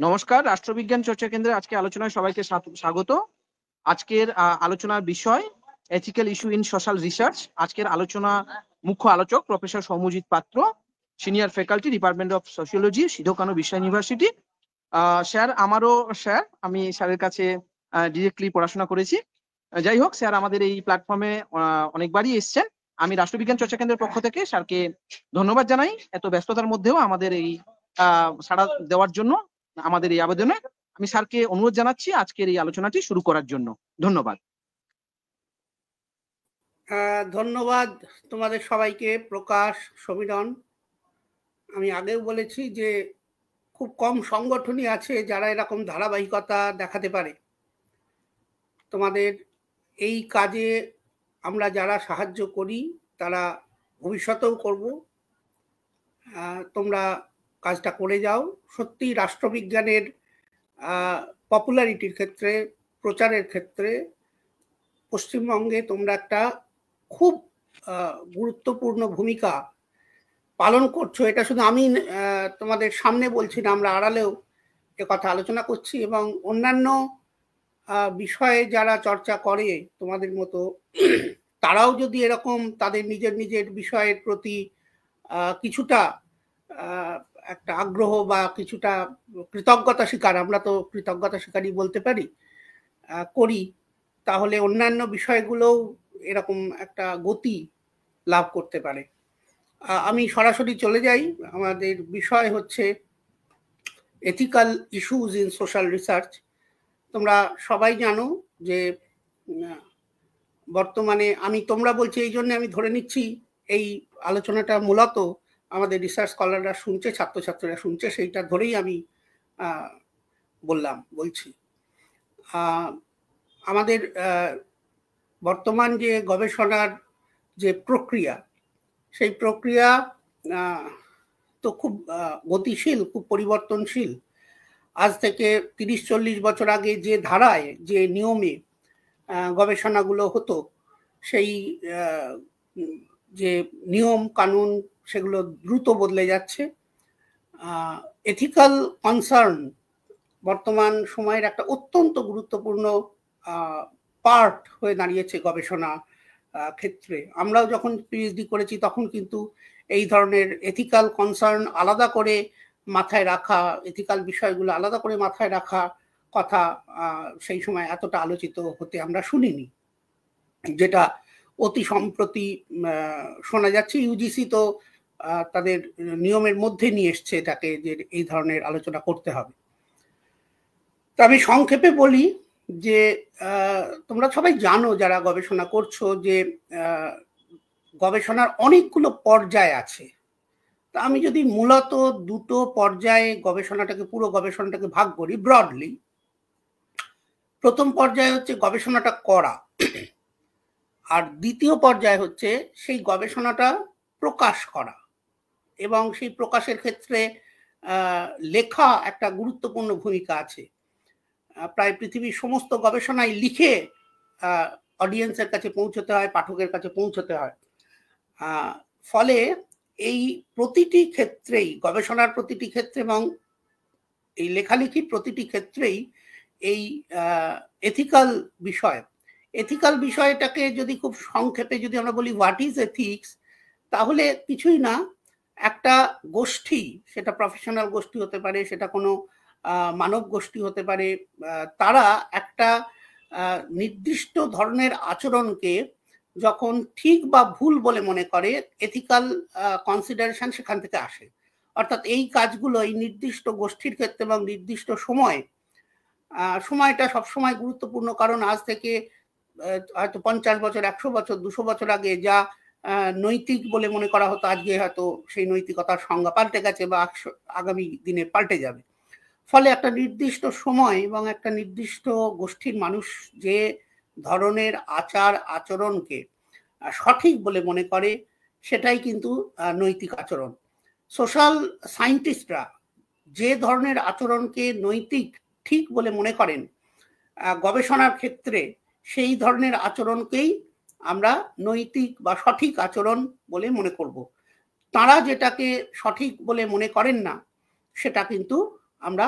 নমস্কার, রাষ্ট্রবিজ্ঞান চর্চা কেন্দ্রে আজকে আলোচনায় সবাইকে স্বাগত। আজকের আলোচনার বিষয় ethical issue in social research. আজকের মুখ্য আলোচক প্রফেসর সৌম্যজিৎ পাত্র, senior faculty, department of sociology, Sidhu Kanu বিশ্ব ইউনিভার্সিটি। স্যার আমি স্যারের কাছে ডিরেক্টলি পড়াশোনা করেছি। যাই হোক, স্যার আমাদের এই প্ল্যাটফর্মে অনেকবারই এসছেন। আমি রাষ্ট্রবিজ্ঞান চর্চা কেন্দ্রের পক্ষ থেকে স্যারকে ধন্যবাদ জানাই এত ব্যস্ততার মধ্যেও আমাদের এই সাড়া দেওয়ার জন্য। আমাদের এই আবেদনে আমি স্যারকে অনুরোধ জানাচ্ছি আজকের এই আলোচনাটি শুরু করার জন্য। ধন্যবাদ। ধন্যবাদ তোমাদের সবাইকে। প্রকাশ, সমীরণ, আমি আগেও বলেছি যে খুব কম সংগঠনই আছে যারা এরকম ধারাবাহিকতা দেখাতে পারে। তোমাদের এই কাজে আমরা যারা সাহায্য করি তারা ভবিষ্যতেও করব। তোমরা কাজটা করে যাও। সত্যি রাষ্ট্রবিজ্ঞানের পপুলারিটির ক্ষেত্রে, প্রচারের ক্ষেত্রে পশ্চিমবঙ্গে তোমরা একটা খুব গুরুত্বপূর্ণ ভূমিকা পালন করছো। এটা শুধু আমি তোমাদের সামনে বলছি না, আমরা আড়ালেও এ কথা আলোচনা করছি, এবং অন্যান্য বিষয়ে যারা চর্চা করে তোমাদের মতো, তারাও যদি এরকম তাদের নিজের নিজের বিষয়ের প্রতি কিছুটা একটা আগ্রহ বা কিছুটা কৃতজ্ঞতা স্বীকার, আমরা তো কৃতজ্ঞতা স্বীকারই বলতে পারি, করি, তাহলে অন্যান্য বিষয়গুলোও এরকম একটা গতি লাভ করতে পারে। আমি সরাসরি চলে যাই। আমাদের বিষয় হচ্ছে ethical issues in social research. তোমরা সবাই জানো যে বর্তমানে তোমরা বলছি এই জন্য আমি ধরে নিচ্ছি এই আলোচনাটা মূলত আমাদের রিসার্চ স্কলাররা শুনছে, ছাত্রছাত্রীরা শুনছে, সেইটা ধরেই আমি বলছি। আমাদের বর্তমান যে গবেষণার যে প্রক্রিয়া, সেই প্রক্রিয়া তো খুব গতিশীল, খুব পরিবর্তনশীল। আজ থেকে 30-40 বছর আগে যে ধারায়, যে নিয়মে গবেষণাগুলো হতো, সেই যে নিয়ম কানুন, সেগুলো দ্রুত বদলে যাচ্ছে। এথিক্যাল কনসার্ন বর্তমান সময়ের একটা অত্যন্ত গুরুত্বপূর্ণ পার্ট হয়ে দাঁড়িয়েছে গবেষণা ক্ষেত্রে। আমরাও যখন পিএইচডি করেছি তখন কিন্তু এই ধরনের এথিক্যাল কনসার্ন আলাদা করে মাথায় রাখা, এথিক্যাল বিষয়গুলো আলাদা করে মাথায় রাখা কথা সেই সময় এতটা আলোচিত হতে আমরা শুনিনি, যেটা অতি সম্প্রতি শোনা যাচ্ছে। ইউজিসি তো তাদের নিয়মের মধ্যে নিয়ে এসছে এটাকে, যে এই ধরনের আলোচনা করতে হবে। তো আমি সংক্ষেপে বলি যে তোমরা সবাই জানো যারা গবেষণা করছো যে গবেষণার অনেকগুলো পর্যায় আছে। তা আমি যদি মূলত দুটো পর্যায়ে পুরো গবেষণাটাকে ভাগ করি ব্রডলি। প্রথম পর্যায়ে হচ্ছে গবেষণাটা করা, আর দ্বিতীয় পর্যায়ে হচ্ছে সেই গবেষণাটা প্রকাশ করা, এবং সেই প্রকাশের ক্ষেত্রে লেখা একটা গুরুত্বপূর্ণ ভূমিকা আছে। প্রায় পৃথিবীর সমস্ত গবেষণাই লিখে অডিয়েন্সের কাছে পৌঁছতে হয়, পাঠকের কাছে পৌঁছতে হয়। ফলে এই প্রতিটি ক্ষেত্রেই, গবেষণার প্রতিটি ক্ষেত্রে এবং এই লেখালেখির প্রতিটি ক্ষেত্রেই এই এথিক্যাল বিষয়টাকে যদি খুব সংক্ষেপে যদি আমরা বলি হোয়াট ইজ এথিক্স, তাহলে কিছুই না, একটা গোষ্ঠী, সেটা প্রফেশনাল গোষ্ঠী হতে পারে, সেটা কোনো মানব গোষ্ঠী হতে পারে, তারা একটা নির্দিষ্ট ধরনের আচরণকে যখন ঠিক বা ভুল বলে মনে করে, এথিক্যাল কনসিডারেশন সেখান থেকে আসে। অর্থাৎ এই কাজগুলো এই নির্দিষ্ট গোষ্ঠীর ক্ষেত্রে এবং নির্দিষ্ট সময়টা সবসময় গুরুত্বপূর্ণ, কারণ আজ থেকে হয়তো 50 বছর, 100 বছর, 200 বছর আগে যা নৈতিক বলে মনে করা হতো, আজকে হয়তো সেই নৈতিকতার সংজ্ঞা পাল্টে গেছে বা আগামী দিনে পাল্টে যাবে। ফলে একটা নির্দিষ্ট সময় এবং একটা নির্দিষ্ট গোষ্ঠীর মানুষ যে ধরনের আচরণকে সঠিক বলে মনে করে, সেটাই কিন্তু নৈতিক আচরণ। সোশ্যাল সায়েন্টিস্টরা যে ধরনের আচরণকে নৈতিক, ঠিক বলে মনে করেন, গবেষণার ক্ষেত্রে সেই ধরনের আচরণকেই আমরা নৈতিক বা সঠিক আচরণ বলে মনে করব। তারা যেটাকে সঠিক বলে মনে করেন না, সেটা কিন্তু আমরা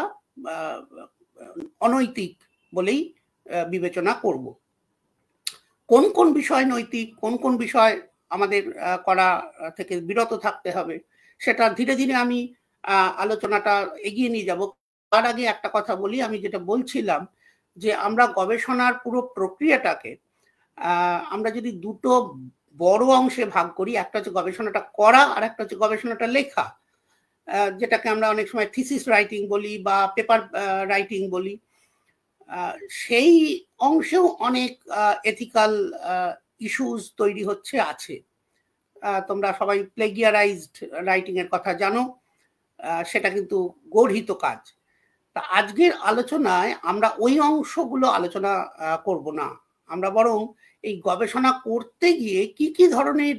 অনৈতিক বলেই বিবেচনা করব। কোন কোন বিষয় নৈতিক, কোন কোন বিষয় আমাদের করা থেকে বিরত থাকতে হবে, সেটা ধীরে ধীরে আমি আলোচনাটা এগিয়ে নিয়ে যাব। তার আগে একটা কথা বলি, আমি যেটা বলছিলাম যে আমরা গবেষণার পুরো প্রক্রিয়াটাকে আমরা যদি দুটো বড় অংশে ভাগ করি, একটা হচ্ছে গবেষণাটা করা আর একটা হচ্ছে গবেষণাটা লেখা, যেটাকে আমরা অনেক সময় থিসিস রাইটিং বলি বা পেপার রাইটিং বলি। সেই অংশেও অনেক এথিক্যাল ইস্যুস তৈরি হচ্ছে আছে। তোমরা সবাই প্লেগিয়ারাইজড রাইটিং এর কথা জানো, সেটা কিন্তু গর্হিত কাজ। তা আজকের আলোচনায় আমরা ওই অংশগুলো আলোচনা করব না, আমরা বরং এই গবেষণা করতে গিয়ে কি কি ধরনের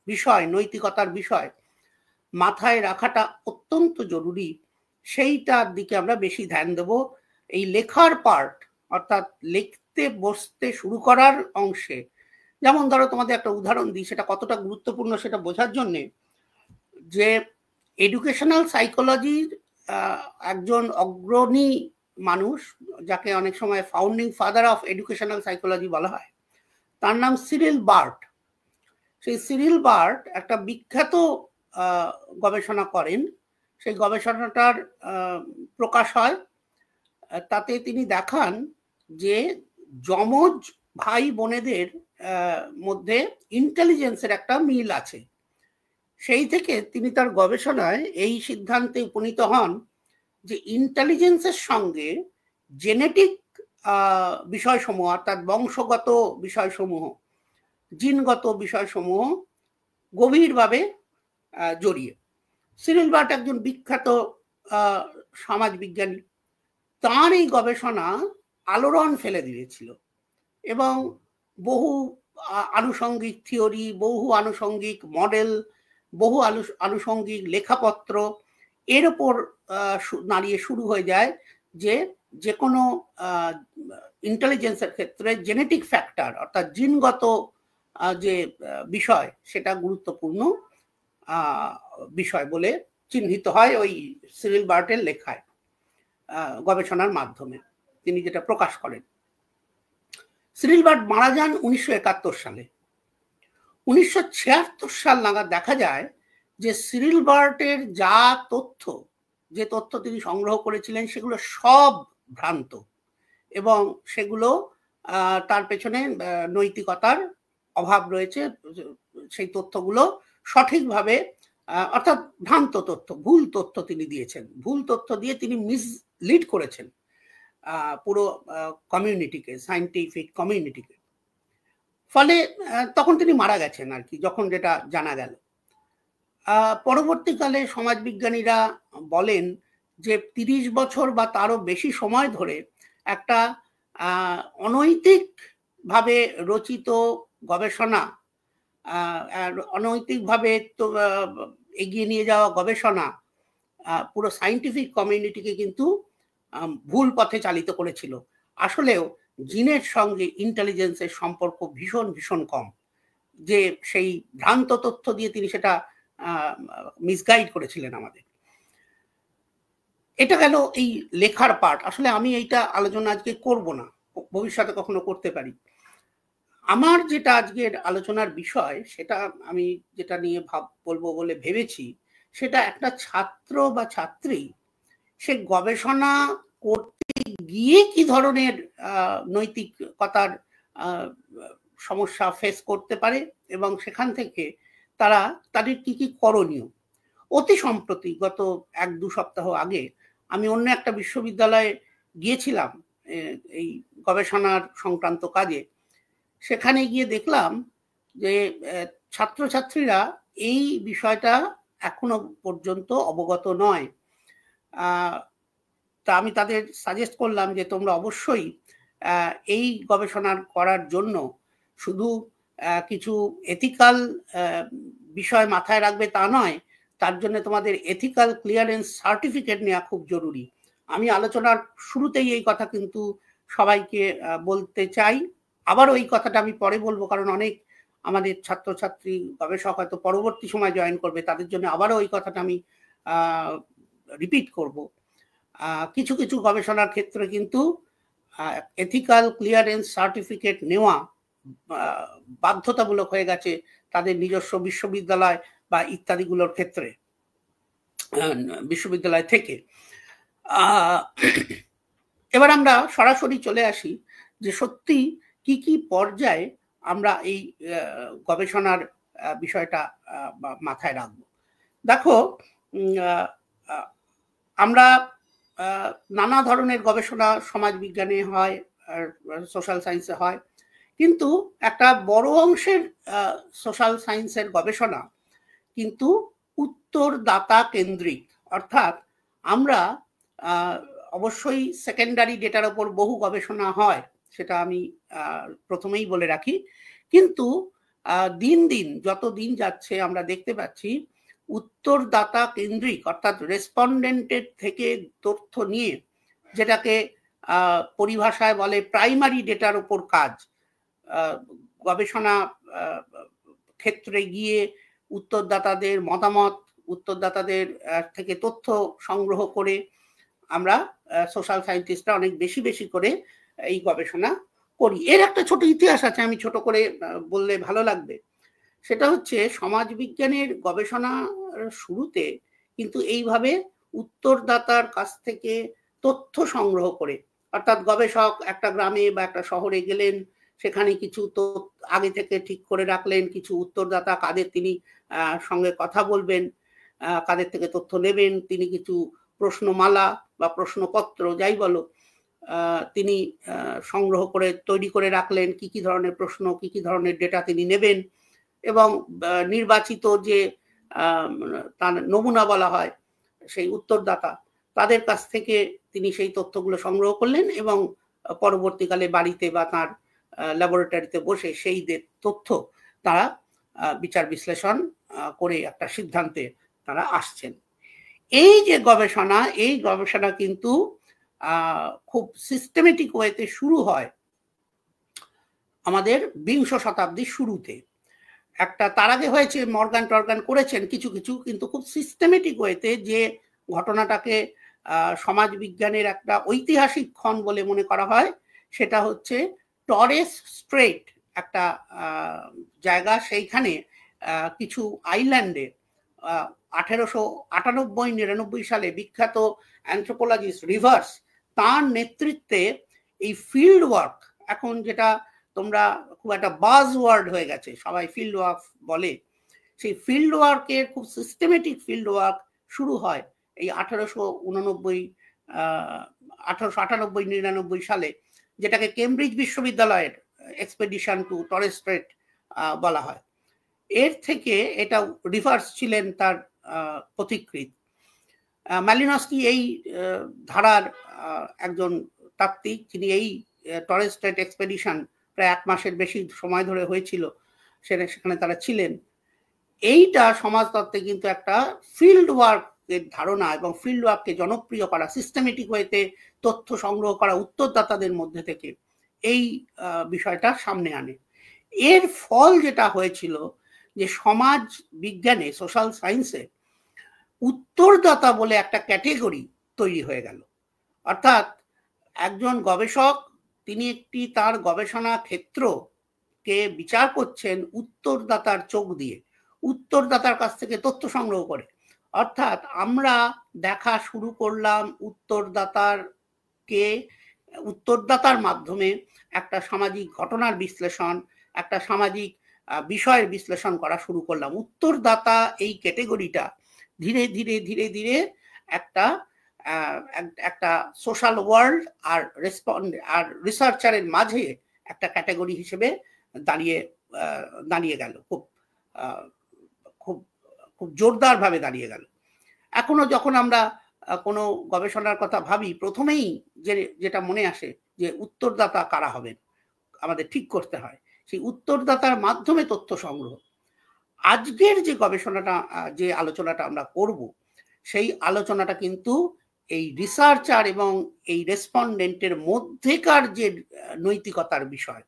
বিষয়, নৈতিকতার বিষয় মাথায় রাখাটা অত্যন্ত জরুরি, সেইটার দিকে আমরা বেশি ধ্যান দেব। এই লেখার পার্ট, অর্থাৎ লিখতে বসতে শুরু করার অংশে, যেমন ধরো তোমাদের একটা উদাহরণ দিই, সেটা কতটা গুরুত্বপূর্ণ সেটা বোঝার জন্যে, যে এডুকেশনাল সাইকোলজির একজন অগ্রণী মানুষ, যাকে অনেক সময় founding father of educational psychology বলা হয়, তার নাম সিরিল বার্ট। সেই সিরিল বার্ট একটা বিখ্যাত গবেষণা করেন। সেই গবেষণাটার প্রকাশ হয়, তাতে তিনি দেখান যে যমজ ভাই বোনেদের মধ্যে ইন্টেলিজেন্সের একটা মিল আছে। সেই থেকে তিনি তার গবেষণায় এই সিদ্ধান্তে উপনীত হন যে ইন্টেলিজেন্সের সঙ্গে জেনেটিক বিষয়সমূহ, অর্থাৎ বংশগত বিষয়সমূহ, জিনগত বিষয়সমূহ গভীরভাবে জড়িয়ে। সিরিল বার্ট একজন বিখ্যাত সমাজবিজ্ঞানী। তাঁর এই গবেষণা আলোড়ন ফেলে দিয়েছিল এবং বহু আনুষঙ্গিক থিওরি, বহু আনুষঙ্গিক মডেল, বহু আনুষঙ্গিক লেখাপত্র এর ওপর দাঁড়িয়ে শুরু হয়ে যায় যে কোনো ইন্টেলিজেন্সের ক্ষেত্রে জেনেটিক ফ্যাক্টর, অর্থাৎ জিনগত যে বিষয়, সেটা গুরুত্বপূর্ণ বিষয় বলে চিহ্নিত হয় ওই সিরিল বার্টের লেখায়, গবেষণার মাধ্যমে তিনি যেটা প্রকাশ করেন। সিরিল বার্ট মারা যান 1971 সালে। 1976 সাল নাগাদ দেখা যায় যে সিরিল বার্টের যে তথ্য তিনি সংগ্রহ করেছিলেন সেগুলো সব ভ্রান্ত এবং সেগুলো তার পেছনে নৈতিকতার অভাব রয়েছে। সেই তথ্যগুলো সঠিকভাবে, অর্থাৎ ভ্রান্ত তথ্য, ভুল তথ্য তিনি দিয়েছেন, ভুল তথ্য দিয়ে তিনি মিসলিড করেছেন পুরো কমিউনিটিকে, সায়েন্টিফিক কমিউনিটিকে। ফলে তখন তিনি মারা গেছেন আর কি, যখন যেটা জানা গেল। পরবর্তীকালে সমাজবিজ্ঞানীরা বলেন যে 30 বছর বা তারও বেশি সময় ধরে একটা অনৈতিকভাবে রচিত গবেষণা, অনৈতিকভাবে এগিয়ে নিয়ে যাওয়া গবেষণা পুরো সায়েন্টিফিক কমিউনিটিকে কিন্তু ভুল পথে চালিত করেছিল। আসলেও জিনের সঙ্গে ইন্টেলিজেন্সের সম্পর্ক ভীষণ ভীষণ কম, যে সেই ভ্রান্ত তথ্য দিয়ে তিনি সেটা মিসগাইড করেছিলেন আমাদের। এটা গেল এই লেখার পার্ট। আসলে আমি এইটা আলোচনা আজকে করব না, ভবিষ্যতে কখনো করতে পারি। আমার যেটা আজকের আলোচনার বিষয়, সেটা আমি যেটা নিয়ে বলবো বলে ভেবেছি, সেটা একটা ছাত্র বা ছাত্রী সে গবেষণা করতে গিয়ে কি ধরনের নৈতিকতার সমস্যা ফেস করতে পারে এবং সেখান থেকে তাদের কি কি করণীয়। অতি সম্প্রতি গত 1-2 সপ্তাহ আগে আমি অন্য একটা বিশ্ববিদ্যালয়ে গিয়েছিলাম এই গবেষণার সংক্রান্ত কাজে। সেখানে গিয়ে দেখলাম যে ছাত্রছাত্রীরা এই বিষয়টা এখনো পর্যন্ত অবগত নয়। তা আমি তাদের সাজেস্ট করলাম যে তোমরা অবশ্যই এই গবেষণা করার জন্য শুধু কিছু এথিক্যাল বিষয় মাথায় রাখবে তা নয়, তার জন্য তোমাদের এথিক্যাল ক্লিয়ারেন্স সার্টিফিকেট নেওয়া খুব জরুরি। আমি আলোচনার শুরুতেই এই কথা কিন্তু সবাইকে বলতে চাই। আবার ওই কথাটা আমি পরে বলবো, কারণ অনেক আমাদের ছাত্রছাত্রী গবেষক হয়তো পরবর্তী সময় জয়েন করবে, তাদের জন্য আবারও ওই কথাটা আমি রিপিট করব। কিছু কিছু গবেষণার ক্ষেত্রে কিন্তু এথিক্যাল ক্লিয়ারেন্স সার্টিফিকেট নেওয়া বাধ্যতামূলক হয়ে গেছে তাদের নিজস্ব বিশ্ববিদ্যালয় বা ইত্যাদিগুলোর ক্ষেত্রে, বিশ্ববিদ্যালয় থেকে। এবার আমরা সরাসরি চলে আসি যে সত্যি কি কি পর্যায়ে আমরা এই গবেষণার বিষয়টা মাথায় রাখব। দেখো, আমরা নানা ধরনের গবেষণা সমাজ বিজ্ঞানে হয়, সোশ্যাল সায়েন্সে হয়, কিন্তু একটা বড় অংশের সোশ্যাল সায়েন্সের গবেষণা কিন্তু উত্তরদাতা কেন্দ্রিক। অর্থাৎ আমরা অবশ্যই সেকেন্ডারি ডেটার ওপর বহু গবেষণা হয়, সেটা আমি প্রথমেই বলে রাখি, কিন্তু দিন দিন যত দিন যাচ্ছে আমরা দেখতে পাচ্ছি উত্তরদাতা কেন্দ্রিক, অর্থাৎ রেসপন্ডেন্টের থেকে তথ্য নিয়ে, যেটাকে পরিভাষায় বলে প্রাইমারি ডেটার উপর কাজ, গবেষণা ক্ষেত্রে গিয়ে উত্তরদাতাদের মতামত, উত্তরদাতাদের থেকে তথ্য সংগ্রহ করে আমরা সোশ্যাল সায়েন্টিস্টরা অনেক বেশি বেশি করে এই গবেষণা করি। এর একটা ছোট ইতিহাস আছে, আমি ছোট করে বললে ভালো লাগবে। সেটা হচ্ছে সমাজ বিজ্ঞানের গবেষণার শুরুতে কিন্তু এইভাবে উত্তরদাতার কাছ থেকে তথ্য সংগ্রহ করে, অর্থাৎ গবেষক একটা গ্রামে বা একটা শহরে গেলেন, সেখানে কিছু আগে থেকে ঠিক করে রাখলেন কিছু উত্তরদাতা কাদের তিনি সঙ্গে কথা বলবেন, কাদের থেকে তথ্য নেবেন, তিনি কিছু প্রশ্নমালা বা প্রশ্নপত্র যাই বলো তিনি সংগ্রহ করে তৈরি করে রাখলেন, কি কি ধরনের প্রশ্ন, কি কি ধরনের ডেটা তিনি নেবেন, এবং নির্বাচিত যে তার নমুনা বলা হয় সেই উত্তরদাতা, তাদের কাছ থেকে তিনি সেই তথ্যগুলো সংগ্রহ করলেন এবং পরবর্তীকালে বাড়িতে বা তার ল্যাবরেটরিতে বসে সেই তথ্য তারা বিচার বিশ্লেষণ করে একটা সিদ্ধান্তে তারা আসছেন। এই যে গবেষণা, এই গবেষণা কিন্তু খুব সিস্টেমেটিক ওয়েতে শুরু হয় আমাদের বিংশ শতাব্দীর শুরুতে। একটা তার আগে হয়েছে, মর্গান টর্গান করেছেন কিছু কিছু, কিন্তু খুব সিস্টেমেটিক ওয়েতে যে ঘটনাটাকে সমাজ বিজ্ঞানের একটা ঐতিহাসিক ক্ষণ বলে মনে করা হয়, সেটা হচ্ছে টরেস স্ট্রেট একটা জায়গা, সেইখানে কিছু আইল্যান্ডে 1898-99 সালে বিখ্যাত অ্যানথ্রোপোলজিস্ট রিভার্স, তার নেতৃত্বে এই ফিল্ড ওয়ার্ক, এখন যেটা তোমরা খুব একটা বাজ ওয়ার্ড হয়ে গেছে, সবাই ফিল্ড ওয়ার্ক বলে, সেই ফিল্ড ওয়ার্কের খুব সিস্টেমেটিক ফিল্ড ওয়ার্ক শুরু হয় এই 1898-99 সালে, যেটাকে কেমব্রিজ বিশ্ববিদ্যালয়ের এক্সপেডিশন টু টরেস স্ট্রেট বলা হয়। এর থেকে এটা রিভার্স ছিলেন তার পথিকৃৎ। ম্যালিনস্কি এই ধারার একজন তাত্ত্বিক, যিনি এই টরেস স্ট্রেট এক্সপেডিশন প্রায় 1 মাসের বেশি সময় ধরে হয়েছিল, সেখানে তারা ছিলেন। এইটা সমাজতত্ত্বে কিন্তু একটা ফিল্ড ওয়ার্কের ধারণা এবং ফিল্ড ওয়ার্ককে জনপ্রিয় করা, সিস্টেমেটিক ওয়েতে তথ্য সংগ্রহ করা উত্তরদাতাদের মধ্যে থেকে, এই বিষয়টা সামনে আনে। এর ফল যেটা হয়েছিল যে সমাজ বিজ্ঞানে, সোশ্যাল সায়েন্সে উত্তরদাতা বলে একটা ক্যাটেগরি তৈরি হয়ে গেল। অর্থাৎ একজন গবেষক তিনি একটি তার গবেষণা ক্ষেত্রকে বিচার করছেন উত্তরদাতার চোখ দিয়ে, উত্তরদাতার কাছ থেকে তথ্য সংগ্রহ করে। অর্থাৎ আমরা দেখা শুরু করলাম উত্তরদাতার মাধ্যমে একটা সামাজিক ঘটনার বিশ্লেষণ, একটা সামাজিক বিষয়ের বিশ্লেষণ করা শুরু করলাম। উত্তরদাতা এই ক্যাটেগরিটা ধীরে ধীরে ধীরে ধীরে একটা সোশ্যাল ওয়ার্ল্ড আর রিসার্চারের মাঝে একটা ক্যাটাগরি হিসেবে দাঁড়িয়ে গেল, খুব খুব খুব জোরদার ভাবে দাঁড়িয়ে গেল। এখনো যখন আমরা কোনো গবেষণার কথা ভাবি, প্রথমেই যেটা মনে আসে যে উত্তরদাতা কারা হবেন আমাদের ঠিক করতে হয়, সেই উত্তরদাতার মাধ্যমে তথ্য সংগ্রহ। আজকের যে গবেষণাটা, যে আলোচনাটা আমরা করব, সেই আলোচনাটা কিন্তু এই রিসার্চার এবং এই রেসপন্ডেন্টের মধ্যেকার যে নৈতিকতার বিষয়।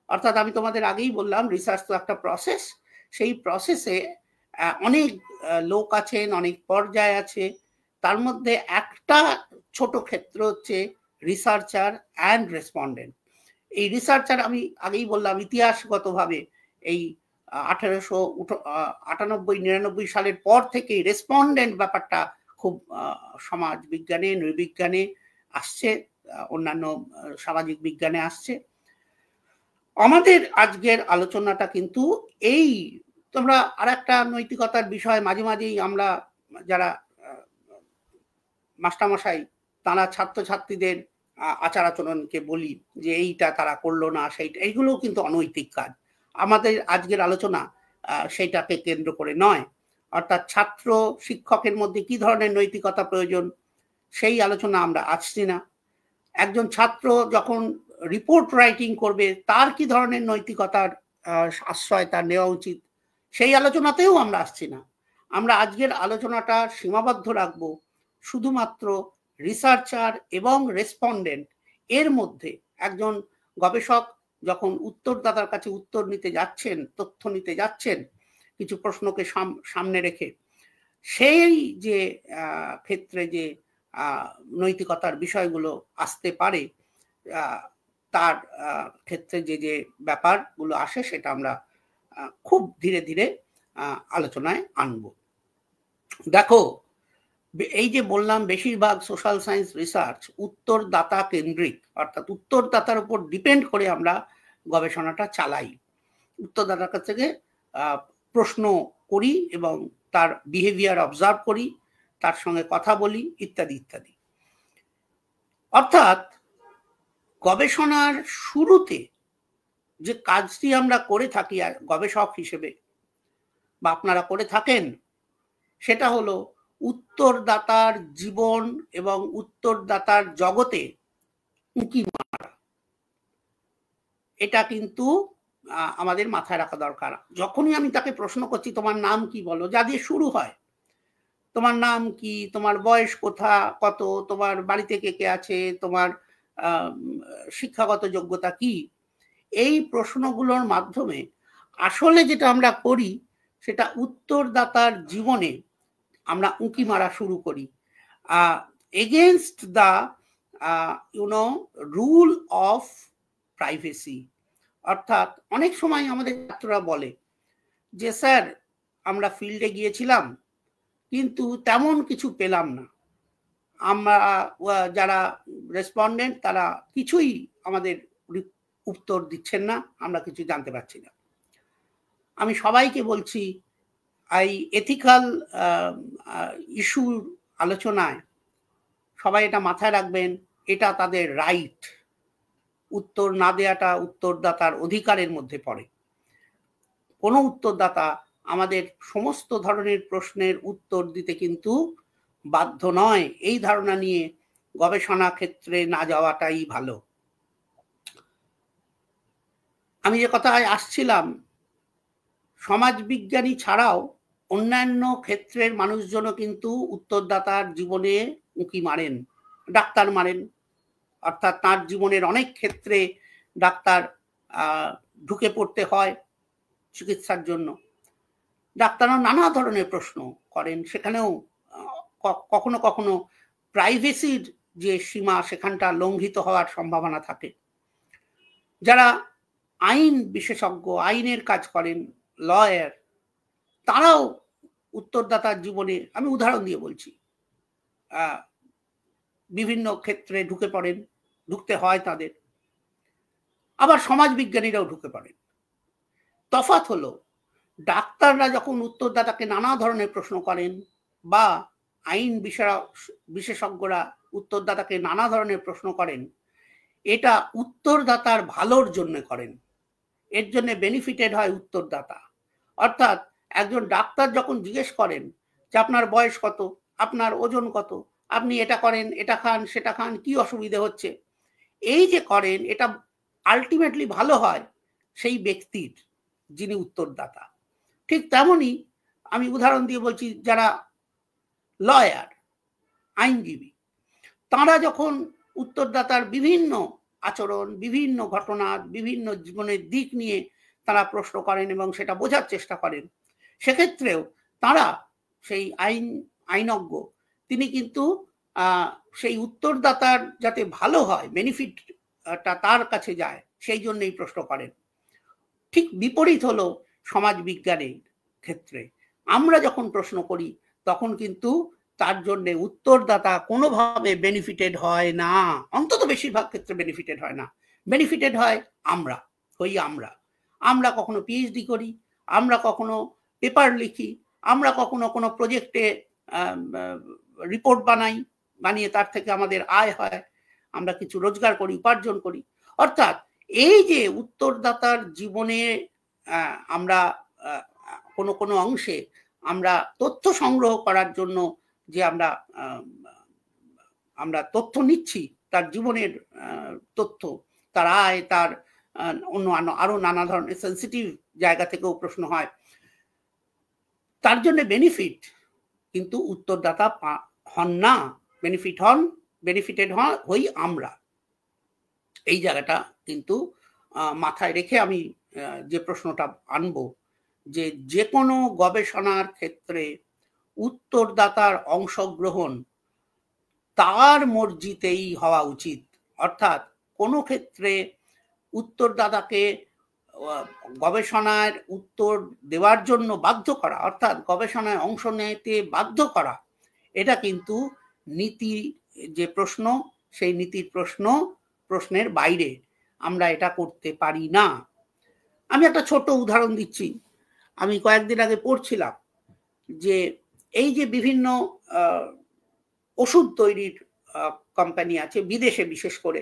অর্থাৎ আমি তোমাদের আগেই বললাম, রিসার্চ তো একটা প্রসেস, সেই প্রসেসে অনেক লোক আছেন, অনেক পর্যায় আছে, তার মধ্যে একটা ছোট ক্ষেত্র হচ্ছে রিসার্চার অ্যান্ড রেসপন্ডেন্ট। এই রিসার্চার আমি আগেই বললাম ইতিহাসগতভাবে এই 1898-99 সালের পর থেকে রেসপন্ডেন্ট ব্যাপারটা খুব সমাজ বিজ্ঞানে, নৃবিজ্ঞানে আসছে, অন্যান্য সামাজিক বিজ্ঞানে আসছে। আমাদের আজকের আলোচনাটা কিন্তু এই, তোমরা আরেকটা নৈতিকতার বিষয় মাঝে মাঝেই আমরা যারা মাস্টারমশাই তারা ছাত্রছাত্রীদের আচার আচরণকে বলি যে এইটা তারা করলো না, সেইটা, এইগুলো কিন্তু অনৈতিক কাজ। আমাদের আজকের আলোচনা সেইটাকে কেন্দ্র করে নয়, অর্থাৎ ছাত্র শিক্ষকের মধ্যে কি ধরনের নৈতিকতা প্রয়োজন সেই আলোচনা আমরা আসছি না। একজন ছাত্র যখন রিপোর্ট রাইটিং করবে তার কি ধরনের নৈতিকতার আশ্রয় তার নেওয়া উচিত সেই আলোচনাতেও আমরা আসছি না। আমরা আজকের আলোচনাটা সীমাবদ্ধ রাখবো শুধুমাত্র রিসার্চার এবং রেসপন্ডেন্ট এর মধ্যে। একজন গবেষক যখন উত্তরদাতার কাছে উত্তর নিতে যাচ্ছেন, তথ্য নিতে যাচ্ছেন কিছু প্রশ্নকে সামনে রেখে, সেই যে ক্ষেত্রে যে নৈতিকতার বিষয়গুলো আসতে পারে তার ক্ষেত্রে যে যে ব্যাপারগুলো আসে সেটা আমরা খুব ধীরে ধীরে আলোচনায় আনব। দেখো, এই যে বললাম বেশিরভাগ সোশ্যাল সায়েন্স রিসার্চ উত্তরদাতা কেন্দ্রিক, অর্থাৎ উত্তরদাতার উপর ডিপেন্ড করে আমরা গবেষণাটা চালাই। উত্তরদাতার কাছ থেকে প্রশ্ন করি এবং তার বিহেভিয়ার অবজার্ভ করি, তার সঙ্গে কথা বলি, ইত্যাদি ইত্যাদি। অর্থাৎ গবেষণার শুরুতে যে কাজটি আমরা করে থাকি গবেষক হিসেবে বা আপনারা করে থাকেন, সেটা হলো উত্তরদাতার জীবন এবং উত্তরদাতার জগতে উঁকি মারা। এটা কিন্তু আমাদের মাথায় রাখা দরকার। যখনই আমি তাকে প্রশ্ন করছি তোমার নাম কি বলো, যা দিয়ে শুরু হয়, তোমার নাম কি, তোমার বয়স কত, তোমার বাড়িতে কে কে আছে, তোমার শিক্ষাগত যোগ্যতা কি, এই প্রশ্নগুলোর মাধ্যমে আসলে যেটা আমরা করি সেটা উত্তরদাতার জীবনে আমরা উঁকি মারা শুরু করি against the rule of privacy. অর্থাৎ অনেক সময় আমাদের ছাত্ররা বলে যে স্যার আমরা ফিল্ডে গিয়েছিলাম কিন্তু তেমন কিছু পেলাম না, আমরা যারা রেসপন্ডেন্ট তারা কিছুই আমাদের উত্তর দিচ্ছেন না, আমরা কিছু জানতে পারছি না। আমি সবাইকে বলছি এই এথিক্যাল ইস্যুর আলোচনায় সবাই এটা মাথায় রাখবেন, এটা তাদের রাইট। উত্তর না দেওয়াটা উত্তরদাতার অধিকারের মধ্যে পড়ে। কোনো উত্তরদাতা আমাদের সমস্ত ধরনের প্রশ্নের উত্তর দিতে কিন্তু বাধ্য নয়। এই ধারণা নিয়ে গবেষণা ক্ষেত্রে না যাওয়াটাই ভালো। আমি যে কথায় আসছিলাম, সমাজবিজ্ঞানী ছাড়াও অন্যান্য ক্ষেত্রের মানুষজনও কিন্তু উত্তরদাতার জীবনে উঁকি মারেন। ডাক্তার মারেন, অর্থাৎ তার জীবনের অনেক ক্ষেত্রে ডাক্তার ঢুকে পড়তে হয় চিকিৎসার জন্য। ডাক্তাররা নানা ধরনের প্রশ্ন করেন, সেখানেও কখনো কখনো প্রাইভেসির যে সীমা সেখানটা লঙ্ঘিত হওয়ার সম্ভাবনা থাকে। যারা আইন বিশেষজ্ঞ, আইনের কাজ করেন, লয়ার, তারাও উত্তরদাতার জীবনে, আমি উদাহরণ দিয়ে বলছি, বিভিন্ন ক্ষেত্রে ঢুকতে হয় তাদের। আবার সমাজবিজ্ঞানীরাও ঢুকে পড়েন। তফাৎ হলো ডাক্তাররা যখন উত্তরদাতাকে নানা ধরনের প্রশ্ন করেন বা আইন বিশেষজ্ঞরা উত্তরদাতাকে নানা ধরনের প্রশ্ন করেন, এটা উত্তরদাতার ভালোর জন্য করেন, এর জন্য বেনিফিটেড হয় উত্তরদাতা। অর্থাৎ একজন ডাক্তার যখন জিজ্ঞেস করেন যে আপনার বয়স কত, আপনার ওজন কত, আপনি এটা করেন, এটা খান, সেটা খান, কি অসুবিধা হচ্ছে, এই যে করেন, এটা আলটিমেটলি ভালো হয় সেই ব্যক্তির যিনি উত্তরদাতা। ঠিক তেমনি আমি উদাহরণ দিয়ে বলছি, যারা লয়ার, আইনজীবী, তারা যখন উত্তরদাতার বিভিন্ন আচরণ, বিভিন্ন ঘটনা, বিভিন্ন জীবনের দিক নিয়ে তারা প্রশ্ন করেন এবং সেটা বোঝার চেষ্টা করেন, সেক্ষেত্রেও তারা সেই আইনজ্ঞ তিনি কিন্তু সেই উত্তরদাতার যাতে ভালো হয়, বেনিফিটটা তার কাছে যায়, সেই জন্যই প্রশ্ন করেন। ঠিক বিপরীত হলো সমাজ বিজ্ঞানের ক্ষেত্রে। আমরা যখন প্রশ্ন করি তখন কিন্তু তার জন্য উত্তরদাতা কোনোভাবে বেনিফিটেড হয় না, অন্তত বেশিরভাগ ক্ষেত্রে বেনিফিটেড হয় না। বেনিফিটেড হয় আমরা, আমরা কখনো পিএইচডি করি, আমরা কখনো পেপার লিখি, আমরা কখনো কোনো প্রজেক্টে রিপোর্ট বানিয়ে তার থেকে আমাদের আয় হয়, আমরা কিছু রোজগার করি, উপার্জন করি। অর্থাৎ এই যে উত্তরদাতার জীবনে আমরা কোনো অংশে আমরা তথ্য সংগ্রহ করার জন্য যে আমরা তথ্য নিচ্ছি, তার জীবনের তথ্য, তার আয়, তার অন্য আরো নানা ধরনের সেন্সিটিভ জায়গা থেকেও প্রশ্ন হয়, তার জন্য বেনিফিট কিন্তু উত্তরদাতা হন না, বেনিফিটেড হই আমরা। এই জায়গাটা কিন্তু মাথায় রেখে আমি যে প্রশ্নটা আনবো, যে কোনো গবেষণার ক্ষেত্রে উত্তরদাতার অংশগ্রহণ তার মর্জিতেই হওয়া উচিত। অর্থাৎ কোনো ক্ষেত্রে উত্তরদাতাকে গবেষণার উত্তর দেওয়ার জন্য বাধ্য করা, অর্থাৎ গবেষণায় অংশ নিতে বাধ্য করা, এটা কিন্তু নীতি যে প্রশ্ন, সেই নীতির প্রশ্নের বাইরে, আমরা এটা করতে পারি না। আমি একটা ছোট উদাহরণ দিচ্ছি। আমি কয়েকদিন আগে পড়ছিলাম যে এই যে বিভিন্ন ওষুধ তৈরির কোম্পানি আছে বিদেশে, বিশেষ করে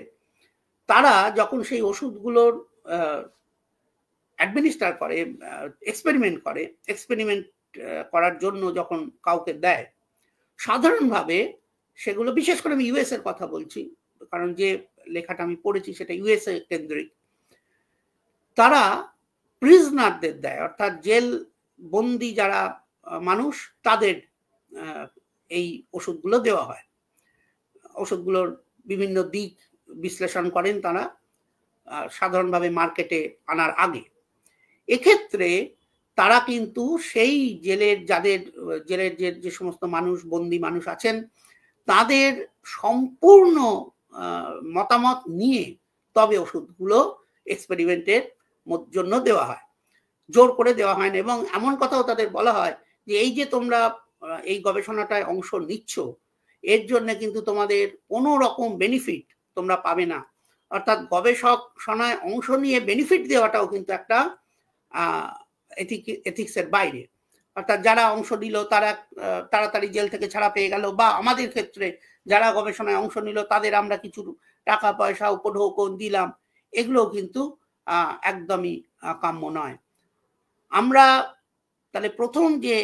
তারা যখন সেই ওষুধগুলোর অ্যাডমিনিস্টার করে, এক্সপেরিমেন্ট করার জন্য যখন কাউকে দেয়, সাধারণভাবে সেগুলো, বিশেষ করে আমি ইউএস এর কথা বলছি কারণ যে লেখাটা আমি পড়েছি সেটা ইউএসএ কেন্দ্রিক, তারা প্রিজনারদের দেয়, অর্থাৎ জেল বন্দি যারা মানুষ, তাদের এই ওষুধগুলো দেওয়া হয়। ওষুধগুলোর বিভিন্ন দিক বিশ্লেষণ করেন তারা সাধারণভাবে মার্কেটে আনার আগে। এক্ষেত্রে তারা কিন্তু সেই জেলের যে সমস্ত মানুষ, বন্দি মানুষ আছেন, তাদের সম্পূর্ণ মতামত নিয়ে তবে ওষুধগুলো এক্সপেরিমেন্টের জন্য দেওয়া হয়, জোর করে দেওয়া হয় না। এবং এমন কথাও তাদের বলা হয় যে এই যে তোমরা এই গবেষণাটায় অংশ নিচ্ছ, এর জন্য কিন্তু তোমাদের কোনো রকম বেনিফিট তোমরা পাবে না। অর্থাৎ গবেষণায় অংশ নিয়ে বেনিফিট দেওয়াটাও কিন্তু একটা এথিক্সের বাইরে। অর্থাৎ যারা অংশ নিল তারা তাড়াতাড়ি জেল থেকে ছাড়া পেয়ে গেল, বা আমাদের ক্ষেত্রে যারা গবেষণায় অংশ নিল তাদের আমরা কিছু টাকা পয়সা উপঢৌকন দিলাম, এগুলো কিন্তু একদমই কাম্য নয়। আমরা তাহলে প্রথম যে